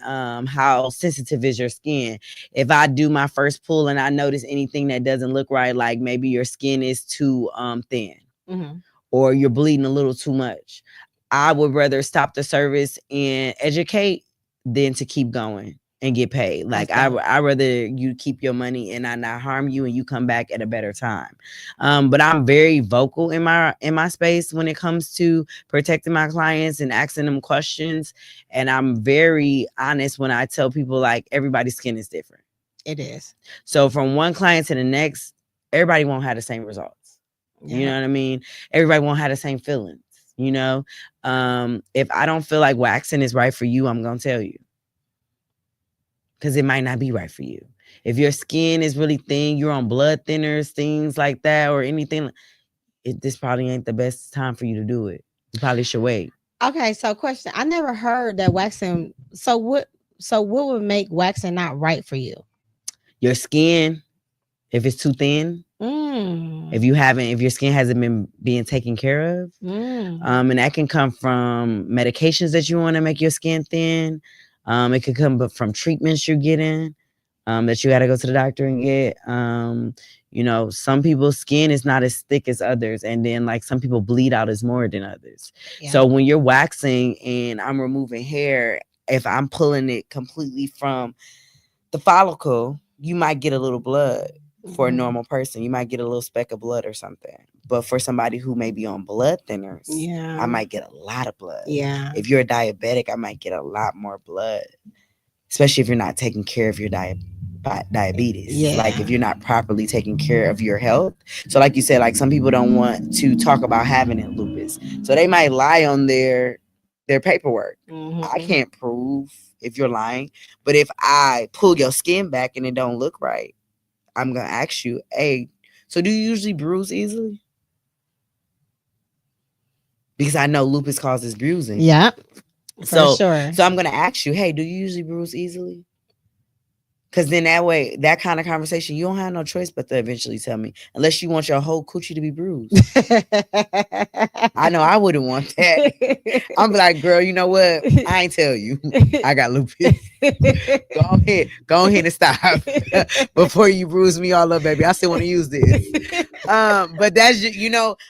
how sensitive is your skin. If I do my first pull and I notice anything that doesn't look right, like maybe your skin is too thin Mhm. or you're bleeding a little too much, I would rather stop the service and educate than to keep going and get paid. That's Like dope. I rather you keep your money and I not harm you and you come back at a better time. But I'm very vocal in my space when it comes to protecting my clients and asking them questions. And I'm very honest when I tell people like everybody's skin is different. It is. So from one client to the next, everybody won't have the same results. You Yeah. know what I mean? Everybody won't have the same feelings. You know, if I don't feel like waxing is right for you, I'm gonna tell you because it might not be right for you. If your skin is really thin, you're on blood thinners, things like that, or anything, this probably ain't the best time for you to do it. You probably should wait. Okay. So, question: I never heard that waxing. So what? So what would make waxing not right for you? Your skin, if it's too thin, Mm. if your skin hasn't been being taken care of, Mm. and that can come from medications that you want to make your skin thin. It could come from treatments you're getting, that you got to go to the doctor and get. Some people's skin is not as thick as others, and then like some people bleed out as more than others. Yeah. So when you're waxing and I'm removing hair, if I'm pulling it completely from the follicle, you might get a little blood. For a Mhm. normal person, you might get a little speck of blood or something. But for somebody who may be on blood thinners, I Yeah. might get a lot of blood. Yeah. If you're a diabetic, I might get a lot more blood, especially if you're not taking care of your diabetes. Like Yeah. if you're not properly taking care of your health. So like you said, like some people don't want to talk about having it lupus. So they might lie on their paperwork. I Mhm. can't prove if you're lying, but if I pull your skin back and it don't look right, I'm gonna ask you, hey, so do you usually bruise easily? Because I know lupus causes bruising. Yeah. For So sure. so I'm gonna ask you, hey, do you usually bruise easily? Because then that way, that kind of conversation, you don't have no choice but to eventually tell me, unless you want your whole coochie to be bruised. I know I wouldn't want that. I'm like, girl, you know what? I ain't tell you. I got lupus. Go ahead and stop before you bruise me all up, baby. I still want to use this. But that's just,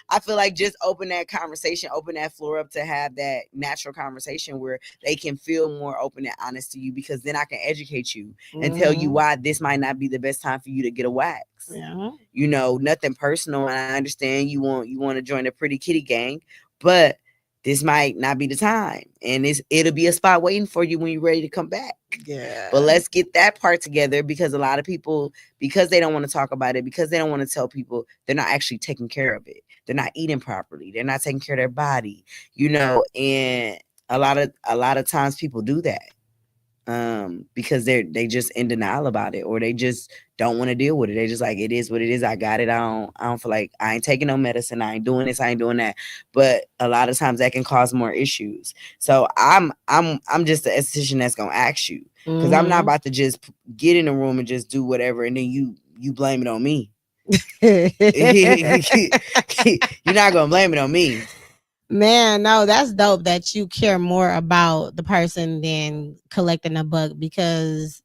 I feel like just open that conversation, open that floor up to have that natural conversation where they can feel more open and honest to you, because then I can educate you and tell you Mhm. why this might not be the best time for you to get a wax. Yeah. Nothing personal, and I understand you want to join a pretty kitty gang, but this might not be the time, and it'll be a spot waiting for you when you're ready to come back. But Yeah. let's get that part together, because a lot of people, because they don't want to talk about it, because they don't want to tell people, they're not actually taking care of it. They're not eating properly. They're not taking care of their body, and a lot of times people do that because they just in denial about it, or they just don't want to deal with it. They just like, it is what it is. I got it. I don't feel like, I ain't taking no medicine. I ain't doing this. I ain't doing that. But a lot of times that can cause more issues. So I'm just the esthetician that's gonna ask you, because I'm not Mhm. about to just get in a room and just do whatever, and then you blame it on me. You're not gonna blame it on me. Man, no, that's dope that you care more about the person than collecting a buck, because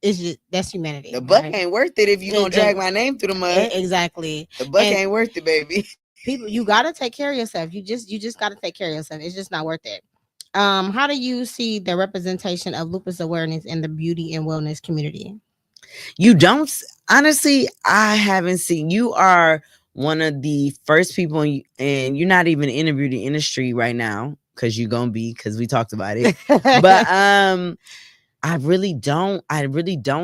it's just that's The humanity, buck right? ain't worth it if you gonna drag my name through the mud. Exactly. The buck And ain't worth it, baby. people, you gotta take care of yourself. You just gotta take care of yourself. It's just not worth it. How do you see the representation of lupus awareness in the beauty and wellness community? You don't honestly, I haven't seen. You are one of the first people, and you're not even in the beauty industry right now, because you're gonna be, because we talked about it. But I really don't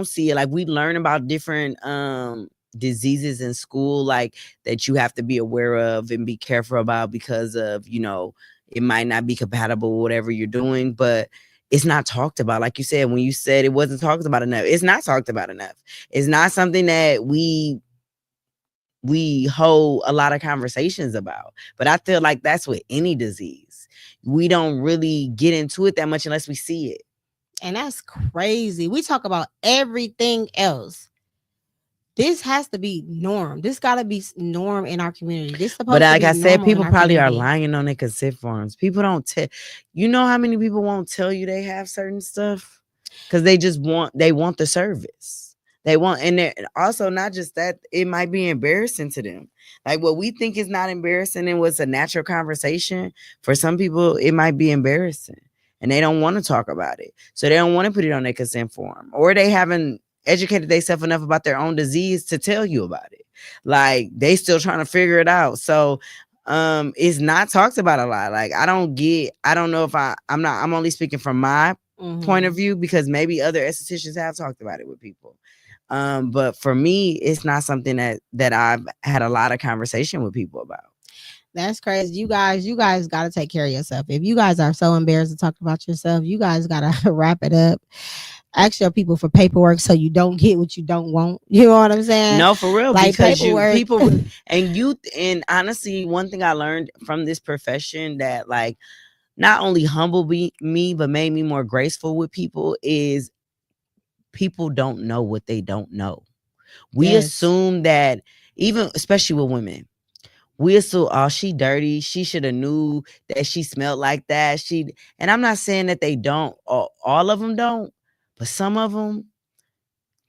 see it. Like, we learn about different diseases in school, like, that you have to be aware of and be careful about, because of, it might not be compatible with whatever you're doing, but it's not talked about. Like you said, when you said it wasn't talked about enough, it's not talked about enough. It's not something that we hold a lot of conversations about. But I feel like that's with any disease. We don't really get into it that much unless we see it. And that's crazy. We talk about everything else. This has to be norm. This gotta be norm in our community. This But supposed to like be I said, normal in people our probably are community. lying on their consent forms. People don't tell. You know how many people won't tell you they have certain stuff, because they want the service. They want, and also, not just that, it might be embarrassing to them. Like, what we think is not embarrassing and what's a natural conversation, for some people it might be embarrassing, and they don't want to talk about it. So they don't want to put it on their consent form, or they haven't educated themselves enough about their own disease to tell you about it. Like, they still trying to figure it out. So it's not talked about a lot. Like, I don't know if I'm only speaking from my point of Mhm. view, because maybe other estheticians have talked about it with people. But for me, it's not something that I've had a lot of conversation with people about. That's crazy. You guys got to take care of yourself. If you guys are so embarrassed to talk about yourself, you guys got to wrap it up. Ask your people for paperwork so you don't get what you don't want. You know what I'm saying? No, for real, Like because paperwork. and honestly, one thing I learned from this profession that, like, not only humbled me, but made me more graceful with people, is people don't know what they don't know. We Yes. assume that, even especially with women, we assume, oh, she dirty. She should have knew that she smelled like that. And I'm not saying that they don't, all of them don't, but some of them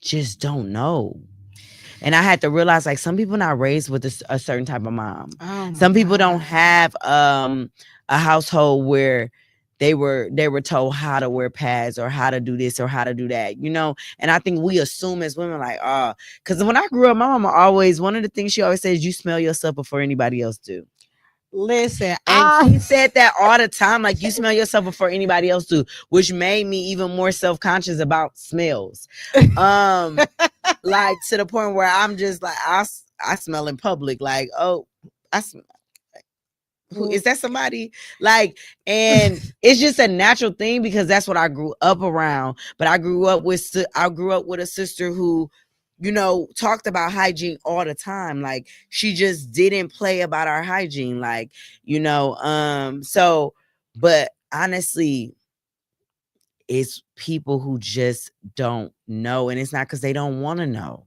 just don't know. And I had to realize, like, some people not raised with a certain type of mom. Oh my Some people don't god. have a household where they were told how to wear pads, or how to do this, or how to do that. And I think we assume as women, like, because when I grew up, my mama always, one of the things she always says, you smell yourself before anybody else do. Listen, And she said that all the time, like, you smell yourself before anybody else do, which made me even more self-conscious about smells. Like, to the point where I'm just like, I smell in public, like, oh, I smell, who is that, somebody, like, and it's just a natural thing, because that's what I grew up around. But I grew up with a sister who, talked about hygiene all the time. Like, she just didn't play about our hygiene, like, so, but honestly, it's people who just don't know, and it's not because they don't want to know.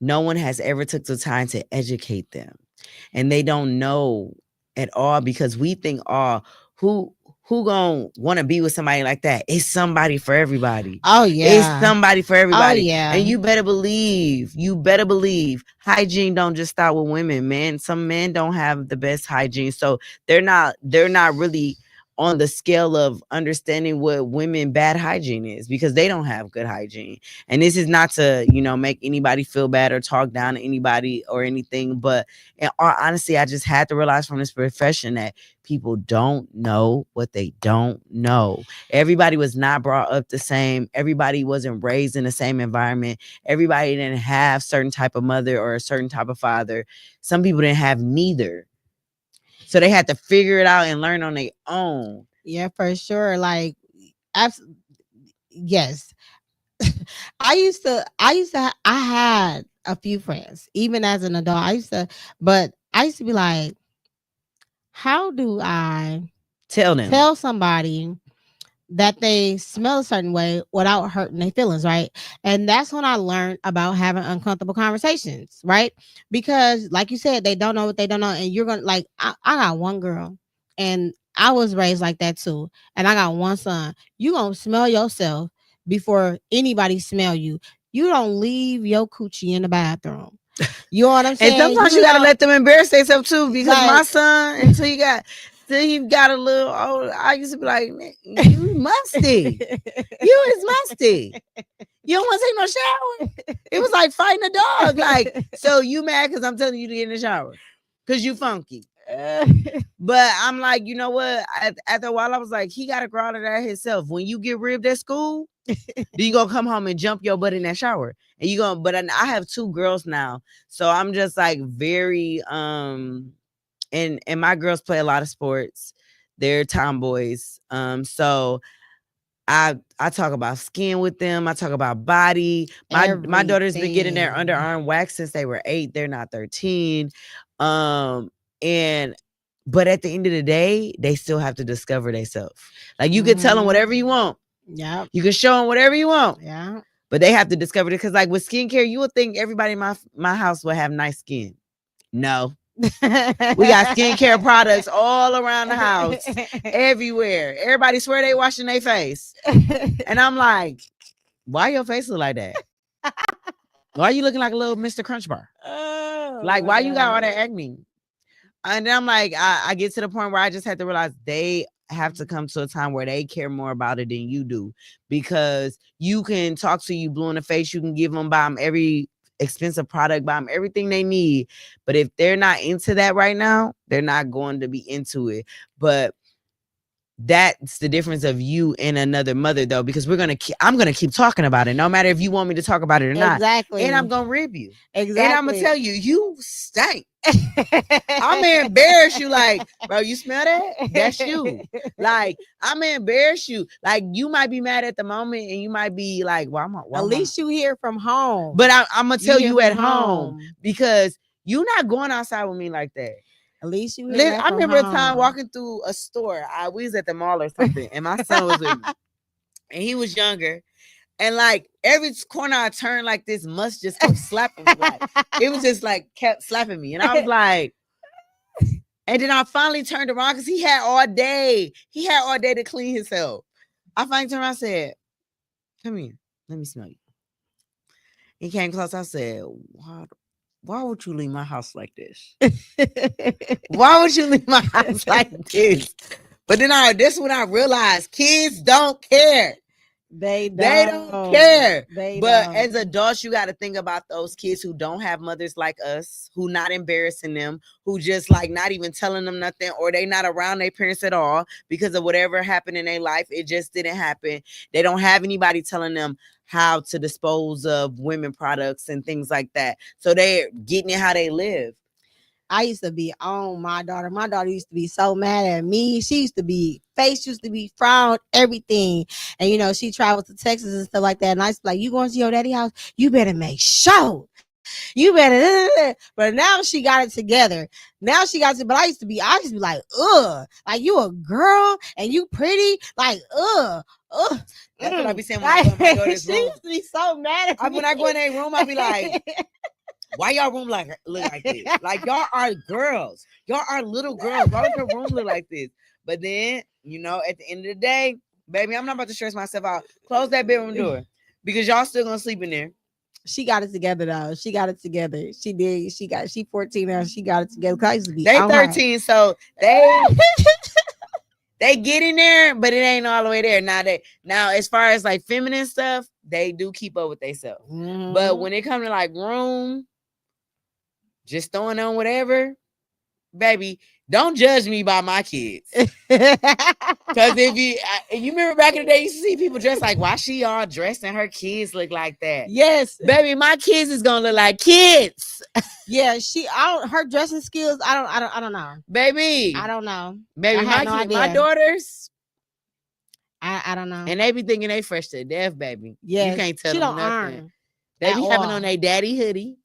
No one has ever took the time to educate them, and they don't know at all, because we think, oh, who gonna want to be with somebody like that? It's somebody for everybody. oh It's yeah. somebody for Oh everybody. yeah. And you better believe hygiene don't just start with women, man. Some men don't have the best hygiene, so they're not really on the scale of understanding what women bad hygiene is, because they don't have good hygiene. And this is not to, make anybody feel bad or talk down to anybody or anything, but in all honesty, I just had to realize from this profession that people don't know what they don't know. Everybody was not brought up the same. Everybody wasn't raised in the same environment. Everybody didn't have certain type of mother or a certain type of father. Some people didn't have neither. So they had to figure it out and learn on their own. Yeah, for sure. Like, yes. I had a few friends, even as an adult. But I used to be like, how do I Tell them. tell somebody that they smell a certain way without hurting their feelings, right? And that's when I learned about having uncomfortable conversations, right? Because, like you said, they don't know what they don't know, and you're gonna like. I got one girl, and I was raised like that too, and I got one son. You gonna smell yourself before anybody smell you. You don't leave your coochie in the bathroom. You know what I'm saying? And sometimes you gotta let them embarrass themselves too, because Like- my son, until he got a little old, I used to be like, "Man, you musty. You is musty. You don't want to take no shower." It was like fighting a dog. Like, so you mad because I'm telling you to get in the shower because you funky. But I'm like, you know what? After a while, I was like, he got to grow out of that himself. When you get ribbed at school, then you gonna come home and jump your butt in that shower, and you gonna. But I have 2 girls now, so I'm just like very and my girls play a lot of sports. They're tomboys. So I talk about skin with them. I talk about body. My daughter's been getting their underarm wax since they were 8. They're not 13. And but at the end of the day, they still have to discover themselves. Like, you can tell them whatever you want. Yeah. You can show them whatever you want. Yeah. But they have to discover it, because like with skincare, you would think everybody in my house would have nice skin. No. We got skincare products all around the house, everywhere. Everybody swear they washing their face. And I'm like, why your face look like that? Why you looking like a little Mr. Crunch Bar? Like, why you got all that acne? And then I'm like, I get to the point where I just had to realize they have to come to a time where they care more about it than you do, because you can talk to you blue in the face. You can give them, buy them every expensive product, buy them everything they need. But if they're not into that right now, they're not going to be into it. But that's the difference of you and another mother, though, because I'm gonna keep talking about it, no matter if you want me to talk about it or not. Exactly. And I'm gonna rib you. Exactly. And I'm gonna tell you, you stink. I'm gonna embarrass you. Like, bro, you smell that? That's you. Like, I'm gonna embarrass you. Like, you might be mad at the moment, and you might be like, "Well, at least you hear from home." But I'm gonna tell you at home, because you're not going outside with me like that. At least you. I remember a time walking through a store. We was at the mall or something, and my son was with me, and he was younger. And like every corner I turned, like this must just kept slapping me. Like, it was just like kept slapping me, and I was like, and then I finally turned around because he had all day. He had all day to clean himself. I finally turned around and said, "Come here, let me smell you." He came close. I said, Why would you leave my house like this? Why would you leave my house like this? But then this is when I realized kids don't care. They don't care. But as adults, you got to think about those kids who don't have mothers like us, who not embarrassing them, who just like not even telling them nothing, or they not around their parents at all because of whatever happened in their life. It just didn't happen. They don't have anybody telling them how to dispose of women products and things like that. So they're getting it how they live. I used to be on my daughter. My daughter used to be so mad at me. She used to be, face used to be frowned, everything. And, she traveled to Texas and stuff like that. And I used to be like, you going to your daddy house? You better make sure. You better. But now she got it together. But I used to be like, ugh. Like, you a girl and you pretty. Like, ugh. That's what I be saying when I go in my daughter's room. She used to be so mad at me. When I go in their room, I be like, why y'all room look like this? Like, y'all are girls. Y'all are little girls. Why does your room look like this? But then, at the end of the day, baby, I'm not about to stress myself out. Close that bedroom door, because y'all still gonna sleep in there. She got it together though. She got it together. She did. She 14 now. She got it together. They 13, so they They get in there, but it ain't all the way there. Now as far as like feminine stuff, they do keep up with themselves. But when it comes to like room, just throwing on whatever, baby, don't judge me by my kids. Because if you remember back in the day, you used to see people dressed like, why she all dressed and her kids look like that? Yes, baby, my kids is gonna look like kids. Yeah, her dressing skills. I don't know, baby. I don't know, baby. I had no idea. My daughters, I don't know, and they be thinking they fresh to death, baby. Yeah, you can't tell she them don't nothing. earn They be having all. on their daddy hoodie.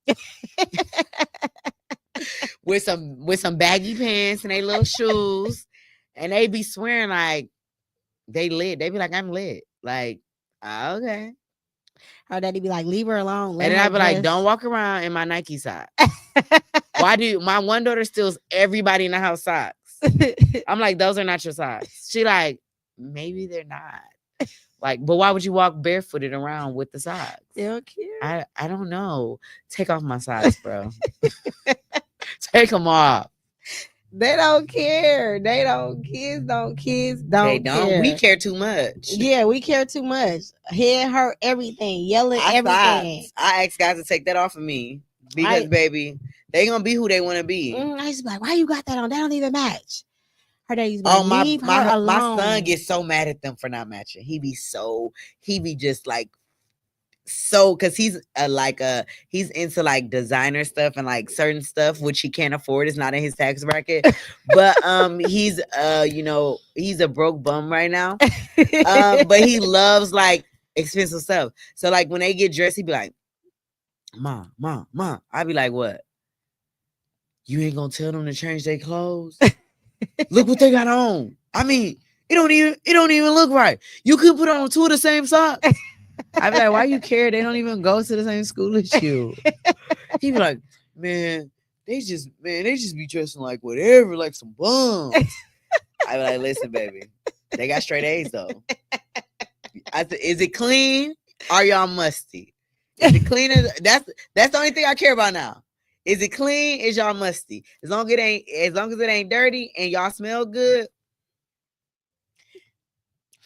with some baggy pants and they little shoes, and they be swearing like they lit. They be like, I'm lit. Like, okay. Her daddy be like, leave her alone. And then I be like, don't walk around in my Nike socks. Why do my one daughter steals everybody in the house socks? I'm like, those are not your socks. She like, maybe they're not. Like, but why would you walk barefooted around with the socks? They don't care. I don't know. Take off my socks, bro. Take them off. They don't care. They don't. Kids don't. They don't. Care. We care too much. Yeah, we care too much. Head hurt, everything, yelling, everything. I asked guys to take that off of me because, baby, they gonna be who they want to be. I used to be like, why you got that on? That don't even match. Her dad used to be like, leave her alone. My son gets so mad at them for not matching. He be just like. So because he's he's into like designer stuff and like certain stuff which he can't afford, is not in his tax bracket, but he's he's a broke bum right now, but he loves like expensive stuff. So like when they get dressed, he be like, mom, I be like, what, you ain't gonna tell them to change their clothes? Look what they got on. I mean, it don't even look right. You could put on two of the same socks. I be like, why you care? They don't even go to the same school as you. He be like, man, they just be dressing like whatever, like some bums. I be like, listen, baby, they got straight A's though. I said, is it clean? Are y'all musty? Is it clean? That's the only thing I care about now. Is it clean? Is y'all musty? As long as it ain't dirty and y'all smell good.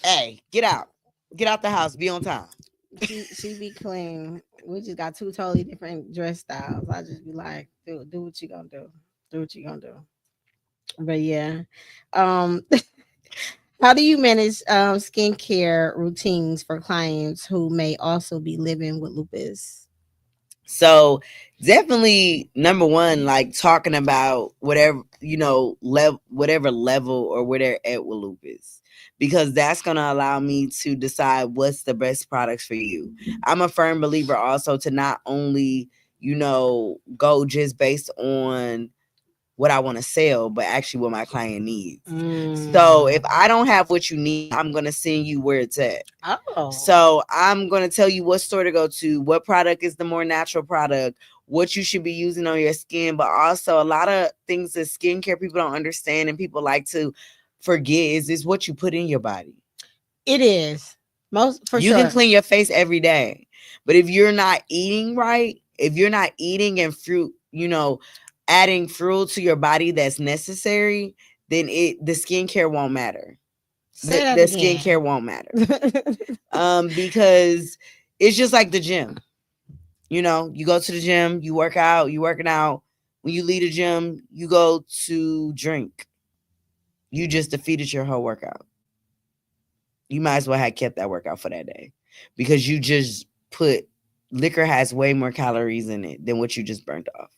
Hey, get out the house. Be on time. She be clean. We just got two totally different dress styles. I just be like, do what you gonna do. Do what you gonna do. But yeah. How do you manage skincare routines for clients who may also be living with lupus? So definitely number one, like talking about whatever, whatever level or where they're at with lupus, because that's going to allow me to decide what's the best products for you. I'm a firm believer also to not only, go just based on what I want to sell, but actually what my client needs. So if I don't have what you need, I'm going to send you where it's at. Oh. So I'm going to tell you what store to go to, what product is the more natural product, what you should be using on your skin, but also a lot of things that skincare people don't understand and people like to forget is what you put in your body. It is. You can clean your face every day, but if you're not eating right, if you're not eating and fruit, adding fruit to your body that's necessary, then the skincare won't matter. The skincare won't matter. Because it's just like the gym. You go to the gym, you work out, you working out. When you leave the gym, you go to drink. You just defeated your whole workout. You might as well have kept that workout for that day, because you just liquor has way more calories in it than what you just burnt off.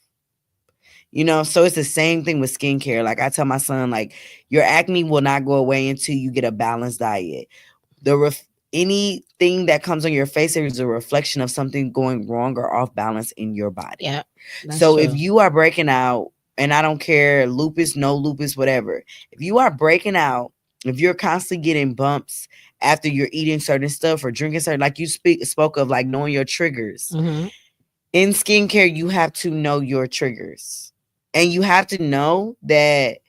So it's the same thing with skincare. Like I tell my son, like, your acne will not go away until you get a balanced diet. Anything that comes on your face is a reflection of something going wrong or off balance in your body. Yeah. So true. If you are breaking out, and I don't care, lupus, no lupus, whatever. If you are breaking out, if you're constantly getting bumps after you're eating certain stuff or drinking certain, like you spoke of, like knowing your triggers. Mm-hmm. In skincare, you have to know your triggers. And you have to know that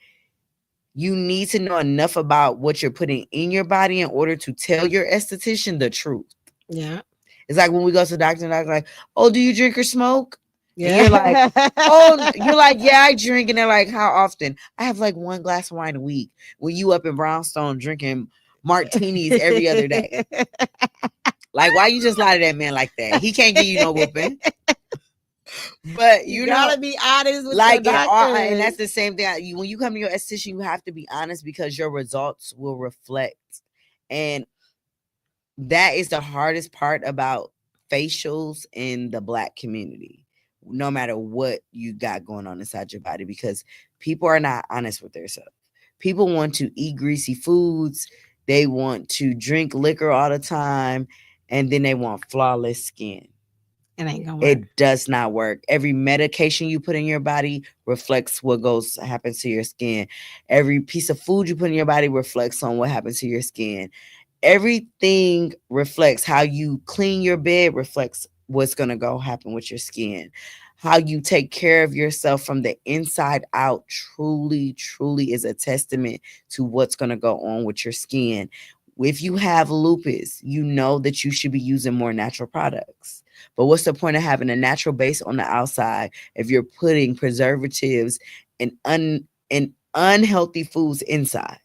you need to know enough about what you're putting in your body in order to tell your esthetician the truth. Yeah. It's like when we go to the doctor and the doctor's like, oh, do you drink or smoke? And you're like, Yeah. oh, you're like, yeah, I drink. And they're like, how often? I have like one glass of wine a week. When you up in Brownstone drinking martinis every other day. Like, why you just lie to that man like that? He can't give you no whooping. But You you know, gotta be honest with your like it all, and doctors. that's the same thing. When you come to your esthetician, you have to be honest because your results will reflect. And that is the hardest part about facials in the Black community, no matter what you got going on inside your body, because people are not honest with themselves. People want to eat greasy foods, they want to drink liquor all the time, and then they want flawless skin. It ain't gonna work. It does not work. Every medication you put in your body reflects what happens to your skin. Every piece of food you put in your body reflects on what happens to your skin. Everything reflects how you clean your bed, reflects what's going to go happen with your skin. How you take care of yourself from the inside out truly, truly is a testament to what's going to go on with your skin. If you have lupus, you know that you should be using more natural products. But what's the point of having a natural base on the outside if you're putting preservatives and unhealthy foods inside?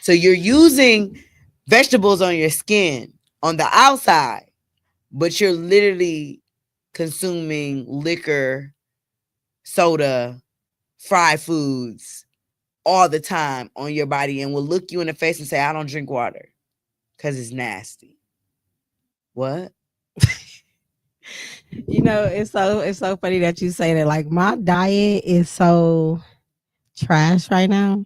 So you're using vegetables on your skin on the outside, but you're literally consuming liquor, soda, fried foods all the time on your body, and will look you in the face and say, I don't drink water because it's nasty. What? You know, it's so funny that you say that. Like my diet is so trash right now.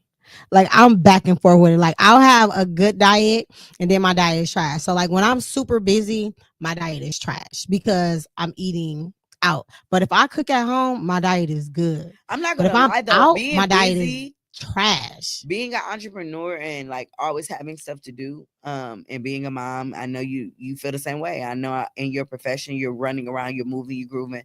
Like I'm back and forth with it. Like I'll have a good diet and then my diet is trash. So like when I'm super busy, my diet is trash because I'm eating out. But if I cook at home, my diet is good. I'm not But if gonna I'm lie though, out, being my diet is busy, trash. being an entrepreneur and like always having stuff to do, and being a mom, I know you feel the same way. I know in your profession, you're running around, you're moving, you're grooving.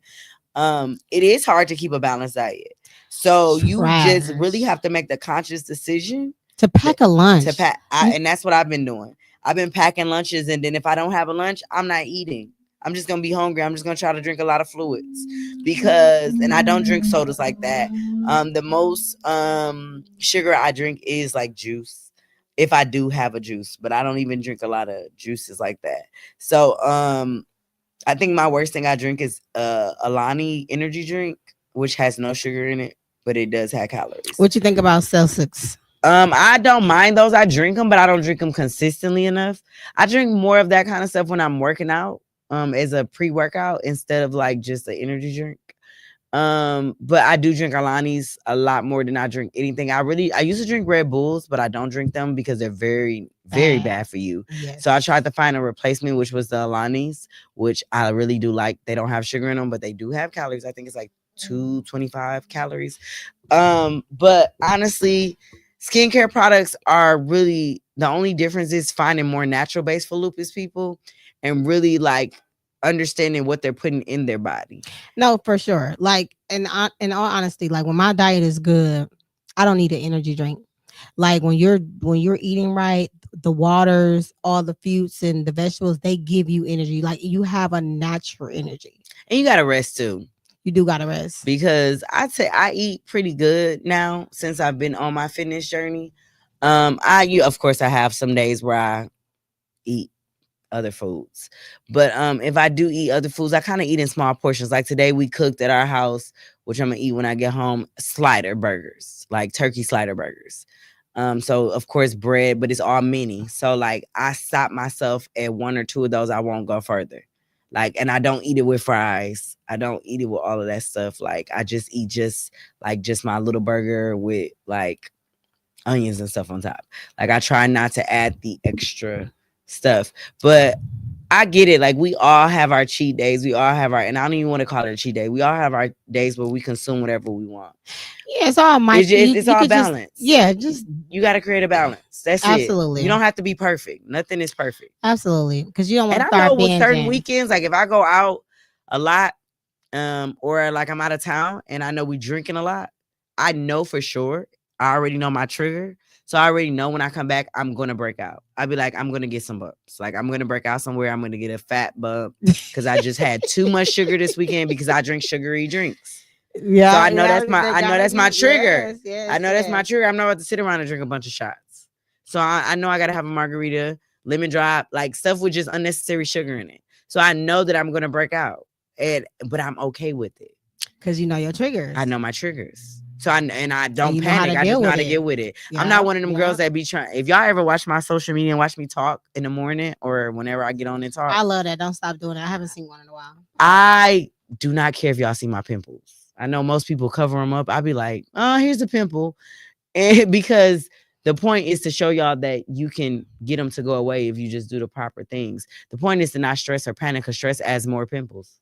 It is hard to keep a balanced diet. So you just really Trash. have to make the conscious decision To that, pack a to lunch. pack. And that's what I've been doing. I've been packing lunches, and then if I don't have a lunch, I'm not eating. I'm just gonna be hungry. I'm just gonna try to drink a lot of fluids because, and I don't drink sodas like that. The most sugar I drink is like juice, if I do have a juice, but I don't even drink a lot of juices like that. So I think my worst thing I drink is Alani energy drink, which has no sugar in it, but it does have calories. What you think about Celsius? I don't mind those. I drink them, but I don't drink them consistently enough. I drink more of that kind of stuff when I'm working out, as a pre-workout instead of like just an energy drink. But I do drink Alani's a lot more than I drink anything. I used to drink Red Bulls, but I don't drink them because they're very, very bad for you. Yes. So I tried to find a replacement, which was the Alani's, which I really do like. They don't have sugar in them, but they do have calories. I think it's like 225 calories. But honestly, skincare products are really, the only difference is finding more natural base for lupus people and really like understanding what they're putting in their body. No, for sure. Like, in all honesty, like when my diet is good, I don't need an energy drink. Like when you're eating right, the waters, all the fruits and the vegetables, they give you energy. Like you have a natural energy. And you gotta rest too. You do gotta rest. Because I'd say I eat pretty good now since I've been on my fitness journey. Of course I have some days where I eat other foods. But if I do eat other foods, I kind of eat in small portions. Like today we cooked at our house, which I'm gonna eat when I get home, slider burgers, like turkey slider burgers. So of course bread, but it's all mini. So like I stop myself at one or two of those. I won't go further. Like, and I don't eat it with fries. I don't eat it with all of that stuff. Like I just eat just my little burger with like onions and stuff on top. Like I try not to add the extra stuff. But I get it. Like we all have our cheat days. We all have our, and I don't even want to call it a cheat day. We all have our days where we consume whatever we want. Yeah, it's all my. It's all balance. Yeah, just You got to create a balance. That's absolutely. it. You don't have to be perfect. Nothing is perfect. Absolutely, because you don't want And to I start know with certain binging. weekends, like if I go out a lot, or like I'm out of town and I know we drinking a lot, I know for sure I already know my trigger. So I already know when I come back, I'm gonna break out. I'd be like, I'm gonna get some bumps. Like I'm gonna break out somewhere. I'm gonna get a fat bump because I just had too much sugar this weekend because I drink sugary drinks. So Yeah, I know yeah, that's my they I know gotta that's my be. trigger. Yes, I yes, know that's my yes. trigger. I'm not about to sit around and drink a bunch of shots. So I know I gotta have a margarita, lemon drop, like stuff with just unnecessary sugar in it. So I know that I'm gonna break out. But I'm okay with it. Because you know your triggers. I know my triggers. So I And don't you know how panic. to I just deal know with how to it. get with it. I'm not Yeah, one of them yeah. girls that be trying. If y'all ever watch my social media and watch me talk in the morning or whenever I get on and talk, I love that. Don't stop doing it. I haven't seen one in a while. I do not care if y'all see my pimples. I know most people cover them up. I'd be like, oh, here's a pimple. And because the point is to show y'all that you can get them to go away if you just do the proper things. The point is to not stress or panic because stress adds more pimples.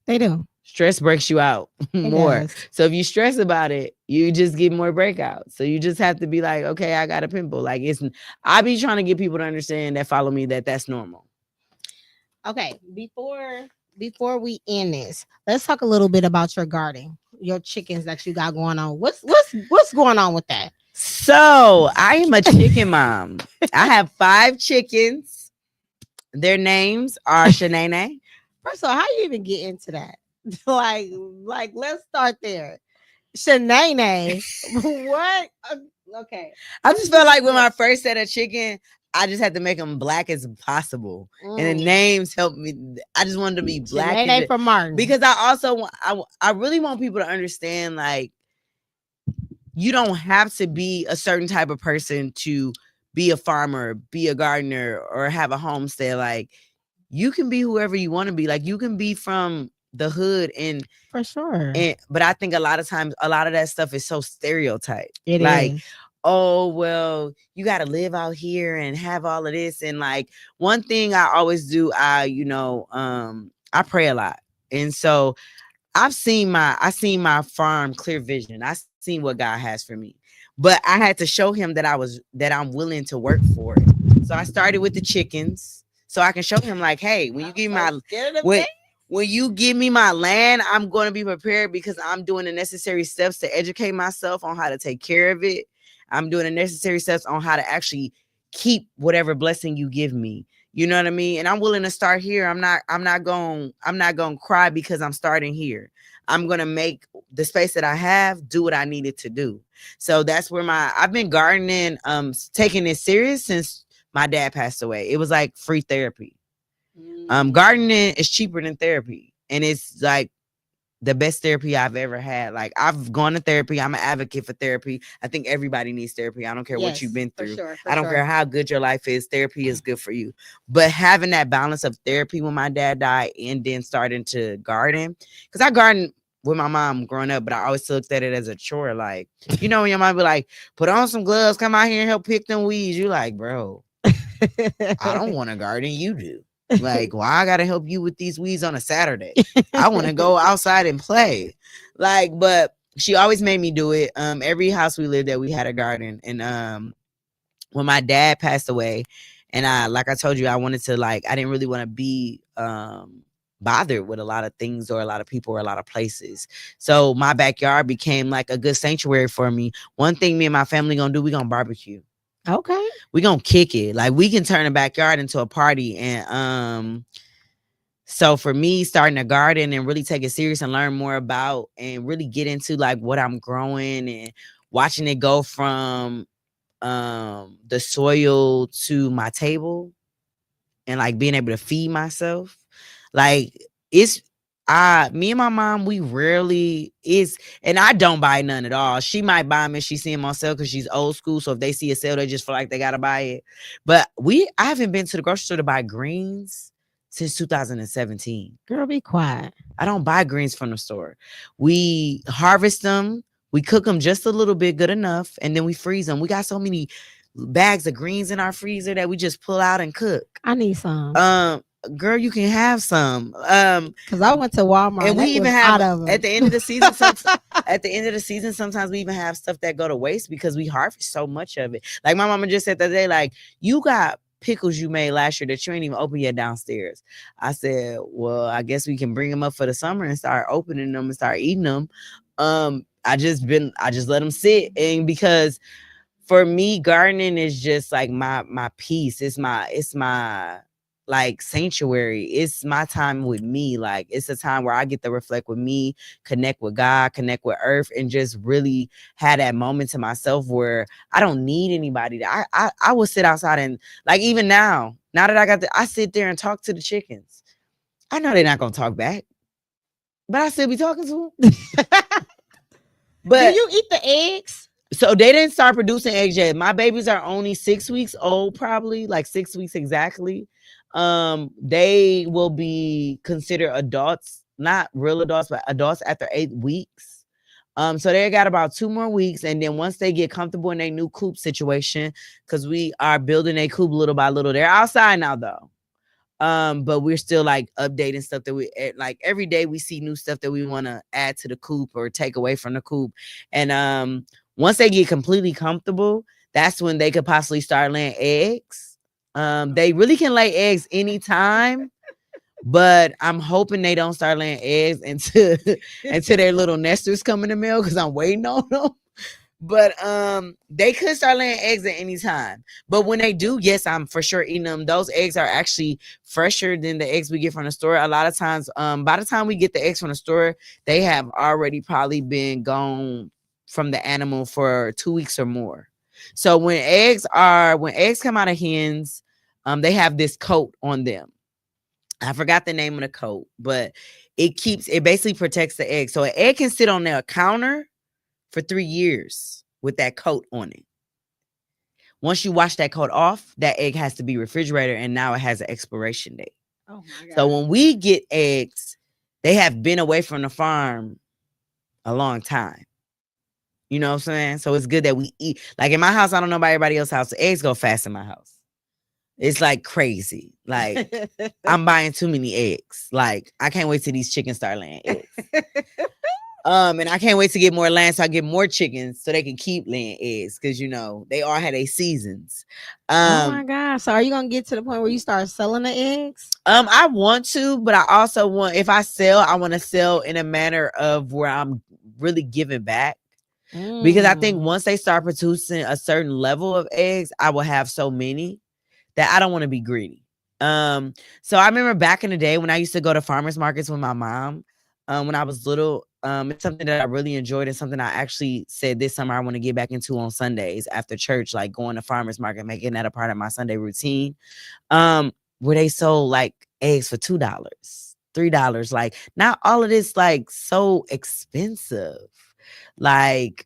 They do. Stress breaks you out It more. does. So if you stress about it, you just get more breakouts. So you just have to be like, okay, I got a pimple. Like I be trying to get people to understand that follow me that that's normal. Okay, before we end this, let's talk a little bit about your garden, your chickens that you got going on. What's going on with that? So I am a chicken mom. I have 5 chickens. Their names are Shanae. First of all, how you even get into that? like, let's start there. Shanae, what? Okay, I how just did you felt get like with into my first set of chicken, I just had to make them black as possible, and the Mm. names helped me. I just wanted to be black Shanae from Martin? because I also I really want people to understand like you don't have to be a certain type of person to be a farmer, be a gardener, or have a homestead. Like you can be whoever you want to be. Like you can be from the hood For sure, and but I think a lot of times a lot of that stuff is so stereotyped. it Like, is. oh well, you got to live out here and have all of this. And like one thing I always do, I pray a lot. And so I seen my farm clear vision. I seen what God has for me. But I had to show him that I'm willing to work for it. So I started with the chickens. So I can show him like, hey, when you give me when, when you give me my land, I'm going to be prepared because I'm doing the necessary steps to educate myself on how to take care of it. I'm doing the necessary steps on how to actually keep whatever blessing you give me. You know what I mean? And I'm willing to start here. I'm not going to cry because I'm starting here. I'm going to make the space that I have do what I needed to do. So that's where I've been gardening, taking it serious since my dad passed away. It was like free therapy. Gardening is cheaper than therapy. And it's like the best therapy I've ever had. Like I've gone to therapy. I'm an advocate for therapy. I think everybody needs therapy. I don't care what you've Yes, been for through. sure, for I don't sure. care how good your life is. Therapy is good for you. But having that balance of therapy when my dad died and then starting to garden, because I garden with my mom growing up, but I always looked at it as a chore. Like, you know, when your mom be like, put on some gloves, come out here and help pick them weeds. You like, bro, I don't want to garden. You do. Like, why I gotta help you with these weeds on a Saturday? I want to go outside and play. Like, but she always made me do it. Every house we lived at, we had a garden. And when my dad passed away, and like I told you, I wanted to I didn't really want to be bothered with a lot of things or a lot of people or a lot of places. So my backyard became like a good sanctuary for me. One thing me and my family gonna do, we gonna barbecue. Okay. We gonna kick it. Like we can turn the backyard into a party. And so for me, starting a garden and really take it serious and learn more about and really get into like what I'm growing and watching it go from the soil to my table and like being able to feed myself. Like it's me and my mom, we rarely is, and I don't buy none at all. She might buy them if she see them on sale because she's old school. So if they see a sale, they just feel like they gotta buy it. But I haven't been to the grocery store to buy greens since 2017. Girl, be quiet. I don't buy greens from the store. We harvest them, we cook them just a little bit, good enough, and then we freeze them. We got so many bags of greens in our freezer that we just pull out and cook. I need some. Girl, you can have some. Because I went to Walmart And we even out have of them. at the end of the season. At the end of the season, sometimes we even have stuff that go to waste because we harvest so much of it. Like my mama just said the other day, like you got pickles you made last year that you ain't even open yet downstairs. I said, well, I guess we can bring them up for the summer and start opening them and start eating them. I just let them sit. And because for me, gardening is just like my peace. It's my like sanctuary. It's my time with me. Like it's a time where I get to reflect with me, connect with God, connect with earth, and just really had that moment to myself where I don't need anybody. I will sit outside and like even now that I sit there and talk to the chickens. I know they're not gonna talk back, but I still be talking to them. Do But you eat the eggs? so they didn't start producing eggs yet. My babies are only 6 weeks old, probably like 6 weeks exactly. They will be considered adults, not real adults, but adults after 8 weeks. So they got about 2 more weeks, and then once they get comfortable in their new coop situation, because we are building a coop little by little. They're outside now though. But we're still like updating stuff that we like every day we see new stuff that we want to add to the coop or take away from the coop. And once they get completely comfortable, that's when they could possibly start laying eggs. They really can lay eggs anytime, but I'm hoping they don't start laying eggs until their little nesters come in the mail because I'm waiting on them. But they could start laying eggs at any time. But when they do, yes, I'm for sure eating them. Those eggs are actually fresher than the eggs we get from the store. A lot of times, by the time we get the eggs from the store, they have already probably been gone from the animal for 2 weeks or more. So when eggs come out of hens, they have this coat on them. I forgot the name of the coat, but it basically protects the egg. So an egg can sit on their counter for 3 years with that coat on it. Once you wash that coat off, that egg has to be refrigerated, and now it has an expiration date. Oh my God. So when we get eggs, they have been away from the farm a long time. You know what I'm saying? So it's good that we eat. Like in my house, I don't know about everybody else's house. The eggs go fast in my house. It's like crazy. Like I'm buying too many eggs. Like I can't wait till these chickens start laying eggs. And I can't wait to get more land so I get more chickens so they can keep laying eggs because you know they all had their seasons. Oh my God. So are you gonna get to the point where you start selling the eggs? I want to, but I also want if I sell, I want to sell in a manner of where I'm really giving back. Because I think once they start producing a certain level of eggs, I will have so many that I don't want to be greedy. So I remember back in the day when I used to go to farmers markets with my mom, when I was little. It's something that I really enjoyed and something I actually said this summer I want to get back into on Sundays after church, like going to farmers market, making that a part of my Sunday routine. Where they sold like eggs for $2, $3. Like not all of this like so expensive. Like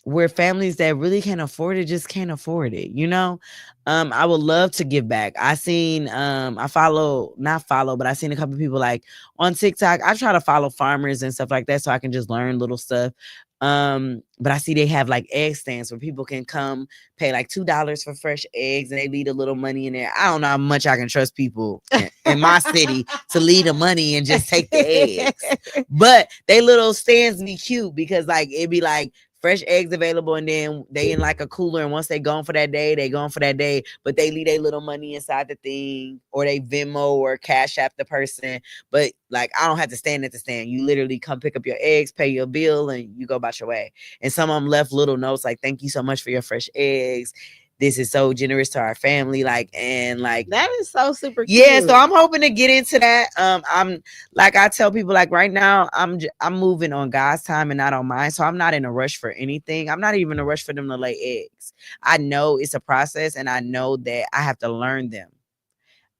where families that really can't afford it just can't afford it, you know. I would love to give back. I seen I follow not follow but I seen a couple of people like on TikTok. I try to follow farmers and stuff like that so I can just learn little stuff. But I see they have like egg stands where people can come pay like $2 for fresh eggs and they leave a little money in there. I don't know how much I can trust people in my city to leave the money and just take the eggs, but they little stands be cute because like it'd be like fresh eggs available, and then they in like a cooler. And once they gone for that day, they gone for that day. But they leave their little money inside the thing, or they Venmo or Cash App the person. But like I don't have to stand at the stand. You literally come pick up your eggs, pay your bill, and you go about your way. And some of them left little notes like, "Thank you so much for your fresh eggs. This is so generous to our family." Like and like That is so super cute. yeah, so I'm hoping to get into that. I'm like I tell people like right now I'm moving on God's time and not on mine. So I'm not in a rush for anything. I'm not even in a rush for them to lay eggs. I know it's a process and I know that I have to learn them.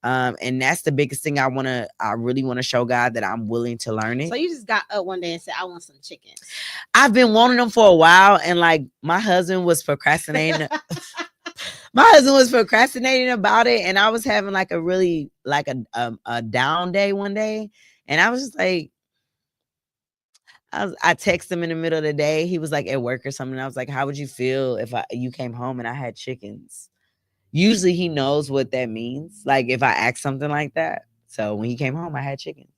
And that's the biggest thing I really want to show God that I'm willing to learn it. So you just got up one day and said, I want some chickens. I've been wanting them for a while, and like my husband was procrastinating. My husband was procrastinating about it, and I was having like a really like a down day one day, and I was just like, I texted him in the middle of the day. He was like at work or something. I was like, "How would you feel if you came home and I had chickens?" Usually he knows what that means. Like if I ask something like that. So when he came home, I had chickens.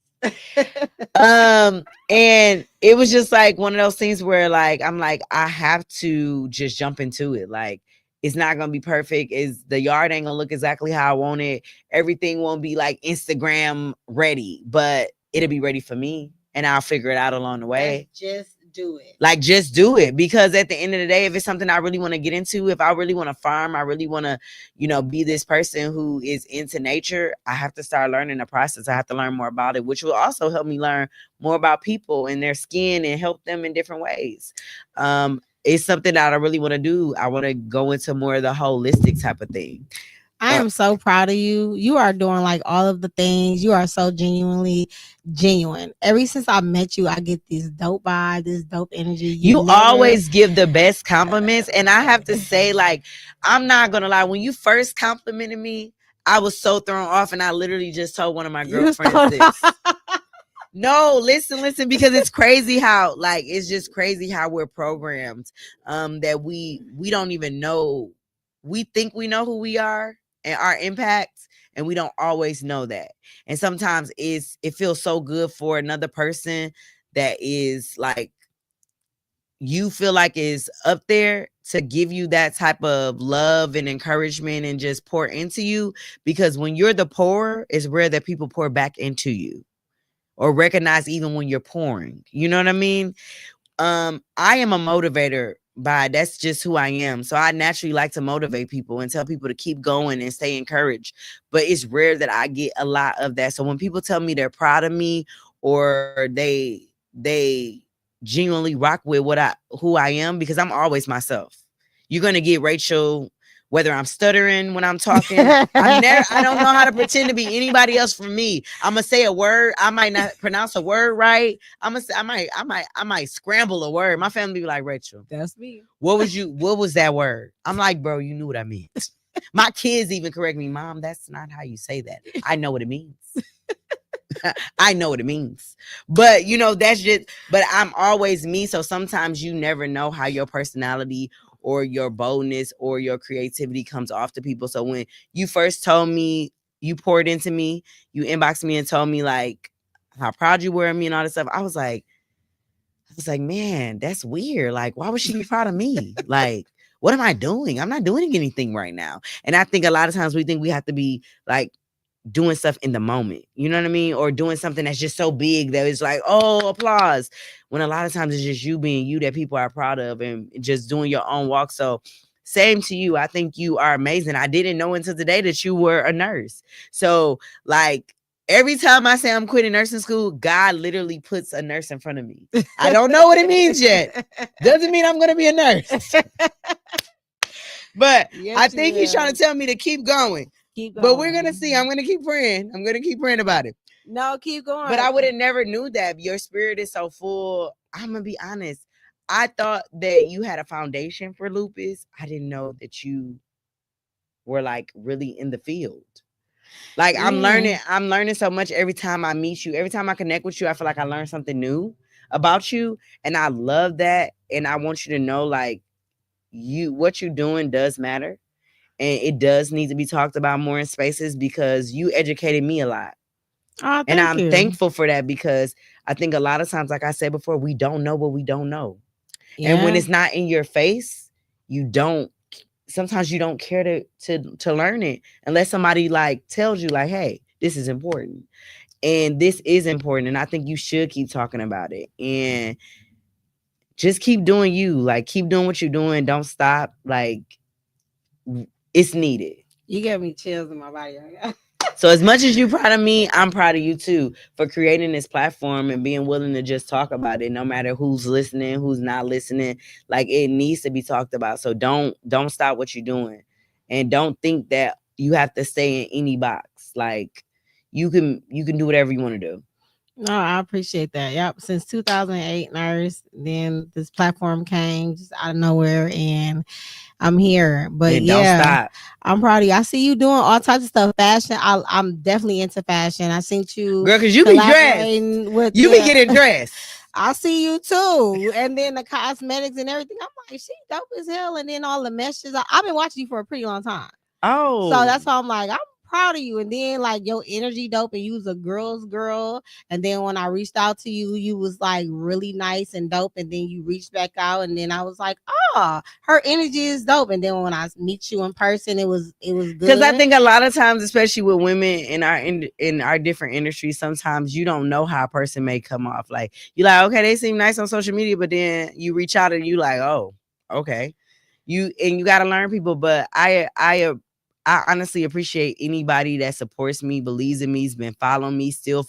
And it was just like one of those things where like I'm like I have to just jump into it. Like it's not gonna be perfect. Is the yard ain't gonna look exactly how I want it. Everything won't be like Instagram ready, but it'll be ready for me, and I'll figure it out along the way. That's just do it. Like, just do it, because at the end of the day, if it's something I really want to get into, if I really want to farm, I really want to, be this person who is into nature, I have to start learning the process. I have to learn more about it, which will also help me learn more about people and their skin and help them in different ways. It's something that I really want to do. I want to go into more of the holistic type of thing. I am so proud of you. You are doing like all of the things. You are so genuinely genuine. Ever since I met you, I get this dope vibe, this dope energy. You always give the best compliments. And I have to say, like, I'm not going to lie. When you first complimented me, I was so thrown off. And I literally just told one of my girlfriends this. No, listen, because it's crazy how, like, it's just crazy how we're programmed, that we don't even know. We think we know who we are and our impacts, and we don't always know that. And sometimes it feels so good for another person that is like, you feel like is up there, to give you that type of love and encouragement and just pour into you, because when you're the pourer, it's rare that people pour back into you or recognize even when you're pouring. You know what I mean? I am a motivator, that's just who I am. So I naturally like to motivate people and tell people to keep going and stay encouraged. But it's rare that I get a lot of that. So when people tell me they're proud of me, or they genuinely rock with who I am, because I'm always myself. You're gonna get Rachel, whether I'm stuttering when I'm talking. I don't know how to pretend to be anybody else for me. I'm gonna say a word. I might not pronounce a word right. I might scramble a word. My family be like, Rachel, that's me. What was that word? I'm like, bro, you knew what I meant. My kids even correct me, Mom, that's not how you say that. I know what it means. I know what it means. But but I'm always me. So sometimes you never know how your personality or your boldness or your creativity comes off to people. So when you first told me, you poured into me, you inboxed me and told me like how proud you were of me and all this stuff, I was like, man, that's weird. Like, why would she be proud of me? Like, what am I doing? I'm not doing anything right now. And I think a lot of times we think we have to be like doing stuff in the moment, you know what I mean? Or doing something that's just so big that it's like, oh, applause. When a lot of times it's just you being you that people are proud of and just doing your own walk. So same to you. I think you are amazing. I didn't know until today that you were a nurse. So like every time I say I'm quitting nursing school, God literally puts a nurse in front of me. I don't know what it means yet. Doesn't mean I'm going to be a nurse. But yes, I think he's trying to tell me to keep going. But we're going to see. I'm going to keep praying. I'm going to keep praying about it. No, keep going. But I would have never knew that. Your spirit is so full. I'm going to be honest. I thought that you had a foundation for lupus. I didn't know that you were like really in the field. Like I'm learning so much every time I meet you. Every time I connect with you, I feel like I learn something new about you. And I love that. And I want you to know like what you're doing does matter. And it does need to be talked about more in spaces because you educated me a lot. Oh, and I'm thankful for that because I think a lot of times, like I said before, we don't know what we don't know. Yeah. And when it's not in your face, sometimes you don't care to learn it unless somebody like tells you like, hey, this is important. And this is important. And I think you should keep talking about it. And just keep doing you. Like, keep doing what you're doing. Don't stop. Like, it's needed. You gave me chills in my body. So as much as you're proud of me, I'm proud of you too for creating this platform and being willing to just talk about it, no matter who's listening, who's not listening. Like, it needs to be talked about. So don't stop what you're doing, and don't think that you have to stay in any box. Like, you can do whatever you want to do. No, I appreciate that. Yep. Since 2008, nurse, then this platform came just out of nowhere, and I'm here. But and yeah, don't stop. I'm proud of you. I see you doing all types of stuff. Fashion. I'm definitely into fashion. I seen you, girl, because you be dressed. You be getting dressed. I see you too. And then the cosmetics and everything. I'm like, she dope as hell. And then all the messages. I've been watching you for a pretty long time. Oh, so that's why I'm like, I'm proud of you. And then like your energy dope, and you was a girl's girl. And then when I reached out to you, you was like really nice and dope. And then you reached back out, and then I was like, oh, her energy is dope. And then when I meet you in person, it was Because I good. think a lot of times, especially with women in our different industries, sometimes you don't know how a person may come off. Like you like, okay, they seem nice on social media, but then you reach out and you like, oh, okay, you got to learn people. But I honestly appreciate anybody that supports me, believes in me, has been following me, still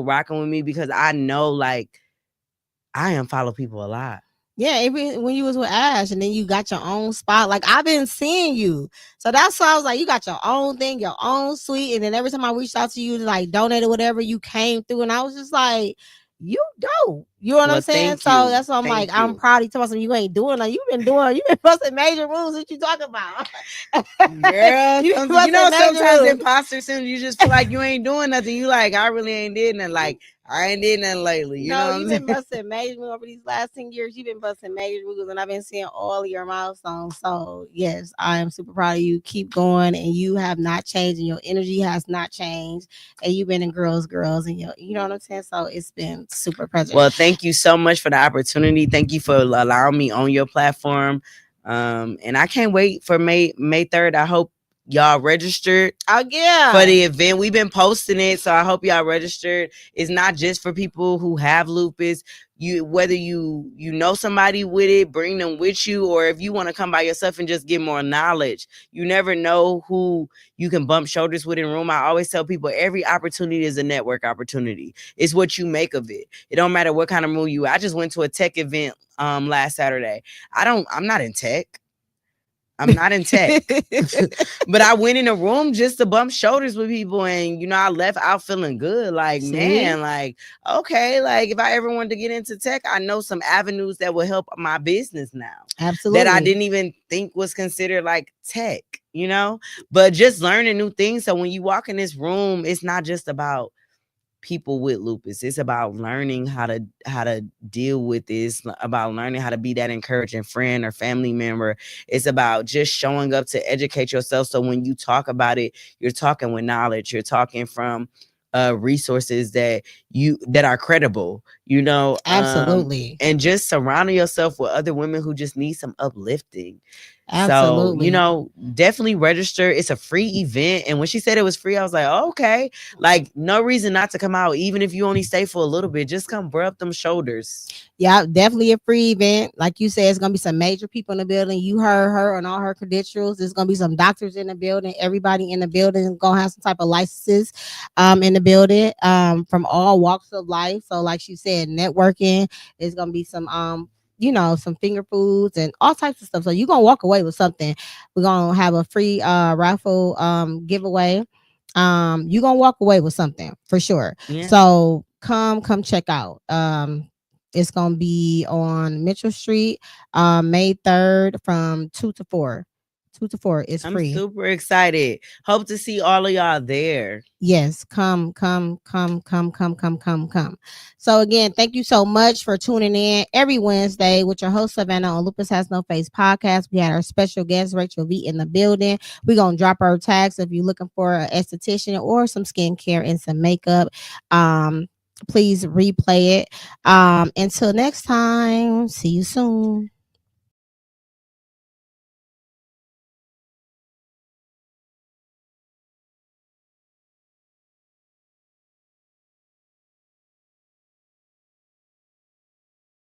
rocking with me, because I know like I unfollow people a lot. Yeah, even when you was with Ash, and then you got your own spot. Like I've been seeing you, so that's why I was like, you got your own thing, your own suite. And then every time I reached out to you to like donate or whatever, you came through, and I was just like, you dope. You know what I'm Well, saying? thank So you, that's why I'm like, thank I'm you. proud of you. Talking about you ain't doing like you've been busting major moves. What you talking about? Girl, You been you know, busting major sometimes moves. imposter syndrome, you just feel like you ain't doing nothing. You like, I really ain't did nothing. Like, I ain't did nothing lately. You know No, what you've I'm been saying? busting major moves over these last 10 years. You've been busting major moves, and I've been seeing all of your milestones. So, yes, I am super proud of you. Keep going, and you have not changed, and your energy has not changed. And you've been in girls, and you know what I'm saying? So, it's been super present. Well, thank you so much for the opportunity. Thank you for allowing me on your platform. And I can't wait for May 3rd. I hope y'all registered Oh, for yeah. the event. We've been posting it, so I hope y'all registered. It's not just for people who have lupus. You, whether you know somebody with it, bring them with you, or if you want to come by yourself and just get more knowledge. You never know who you can bump shoulders with in room. I always tell people every opportunity is a network opportunity. It's what you make of it. It don't matter what kind of mood you. I just went to a tech event last Saturday. I'm not in tech. I'm not in tech. But I went in a room just to bump shoulders with people, and I left out feeling good. Like, See? man, like, okay, like if I ever wanted to get into tech, I know some avenues that will help my business now that I Absolutely. didn't even think was considered like tech. But just learning new things. So when you walk in this room, it's not just about people with lupus. It's about learning how to deal with this, about learning how to be that encouraging friend or family member. It's about just showing up to educate yourself, so when you talk about it, you're talking with knowledge, you're talking from resources that are credible, Absolutely. and just surrounding yourself with other women who just need some uplifting. So, Absolutely. definitely register. It's a free event. And when she said it was free, I was like, oh, okay. Like, no reason not to come out. Even if you only stay for a little bit, just come rub them shoulders. Yeah, definitely a free event. Like you said, it's gonna be some major people in the building. You heard her and all her credentials. There's gonna be some doctors in the building. Everybody in the building is gonna have some type of licenses in the building from all walks of life. So like she said, networking is gonna be some some finger foods and all types of stuff. So you're gonna walk away with something. We're gonna have a free raffle giveaway. You're gonna walk away with something for sure. Yeah. So come check out. It's gonna be on Mitchell Street, May 3rd from 2 to 4. 2 to 4 is I'm free. super excited. Hope to see all of y'all there. Yes, come. So again, thank you so much for tuning in every Wednesday with your host Savannah on Lupus Has No Face podcast. We had our special guest Rachel V in the building. We're gonna drop our tags if you're looking for an esthetician or some skincare and some makeup. Please replay it. Until next time, see you soon.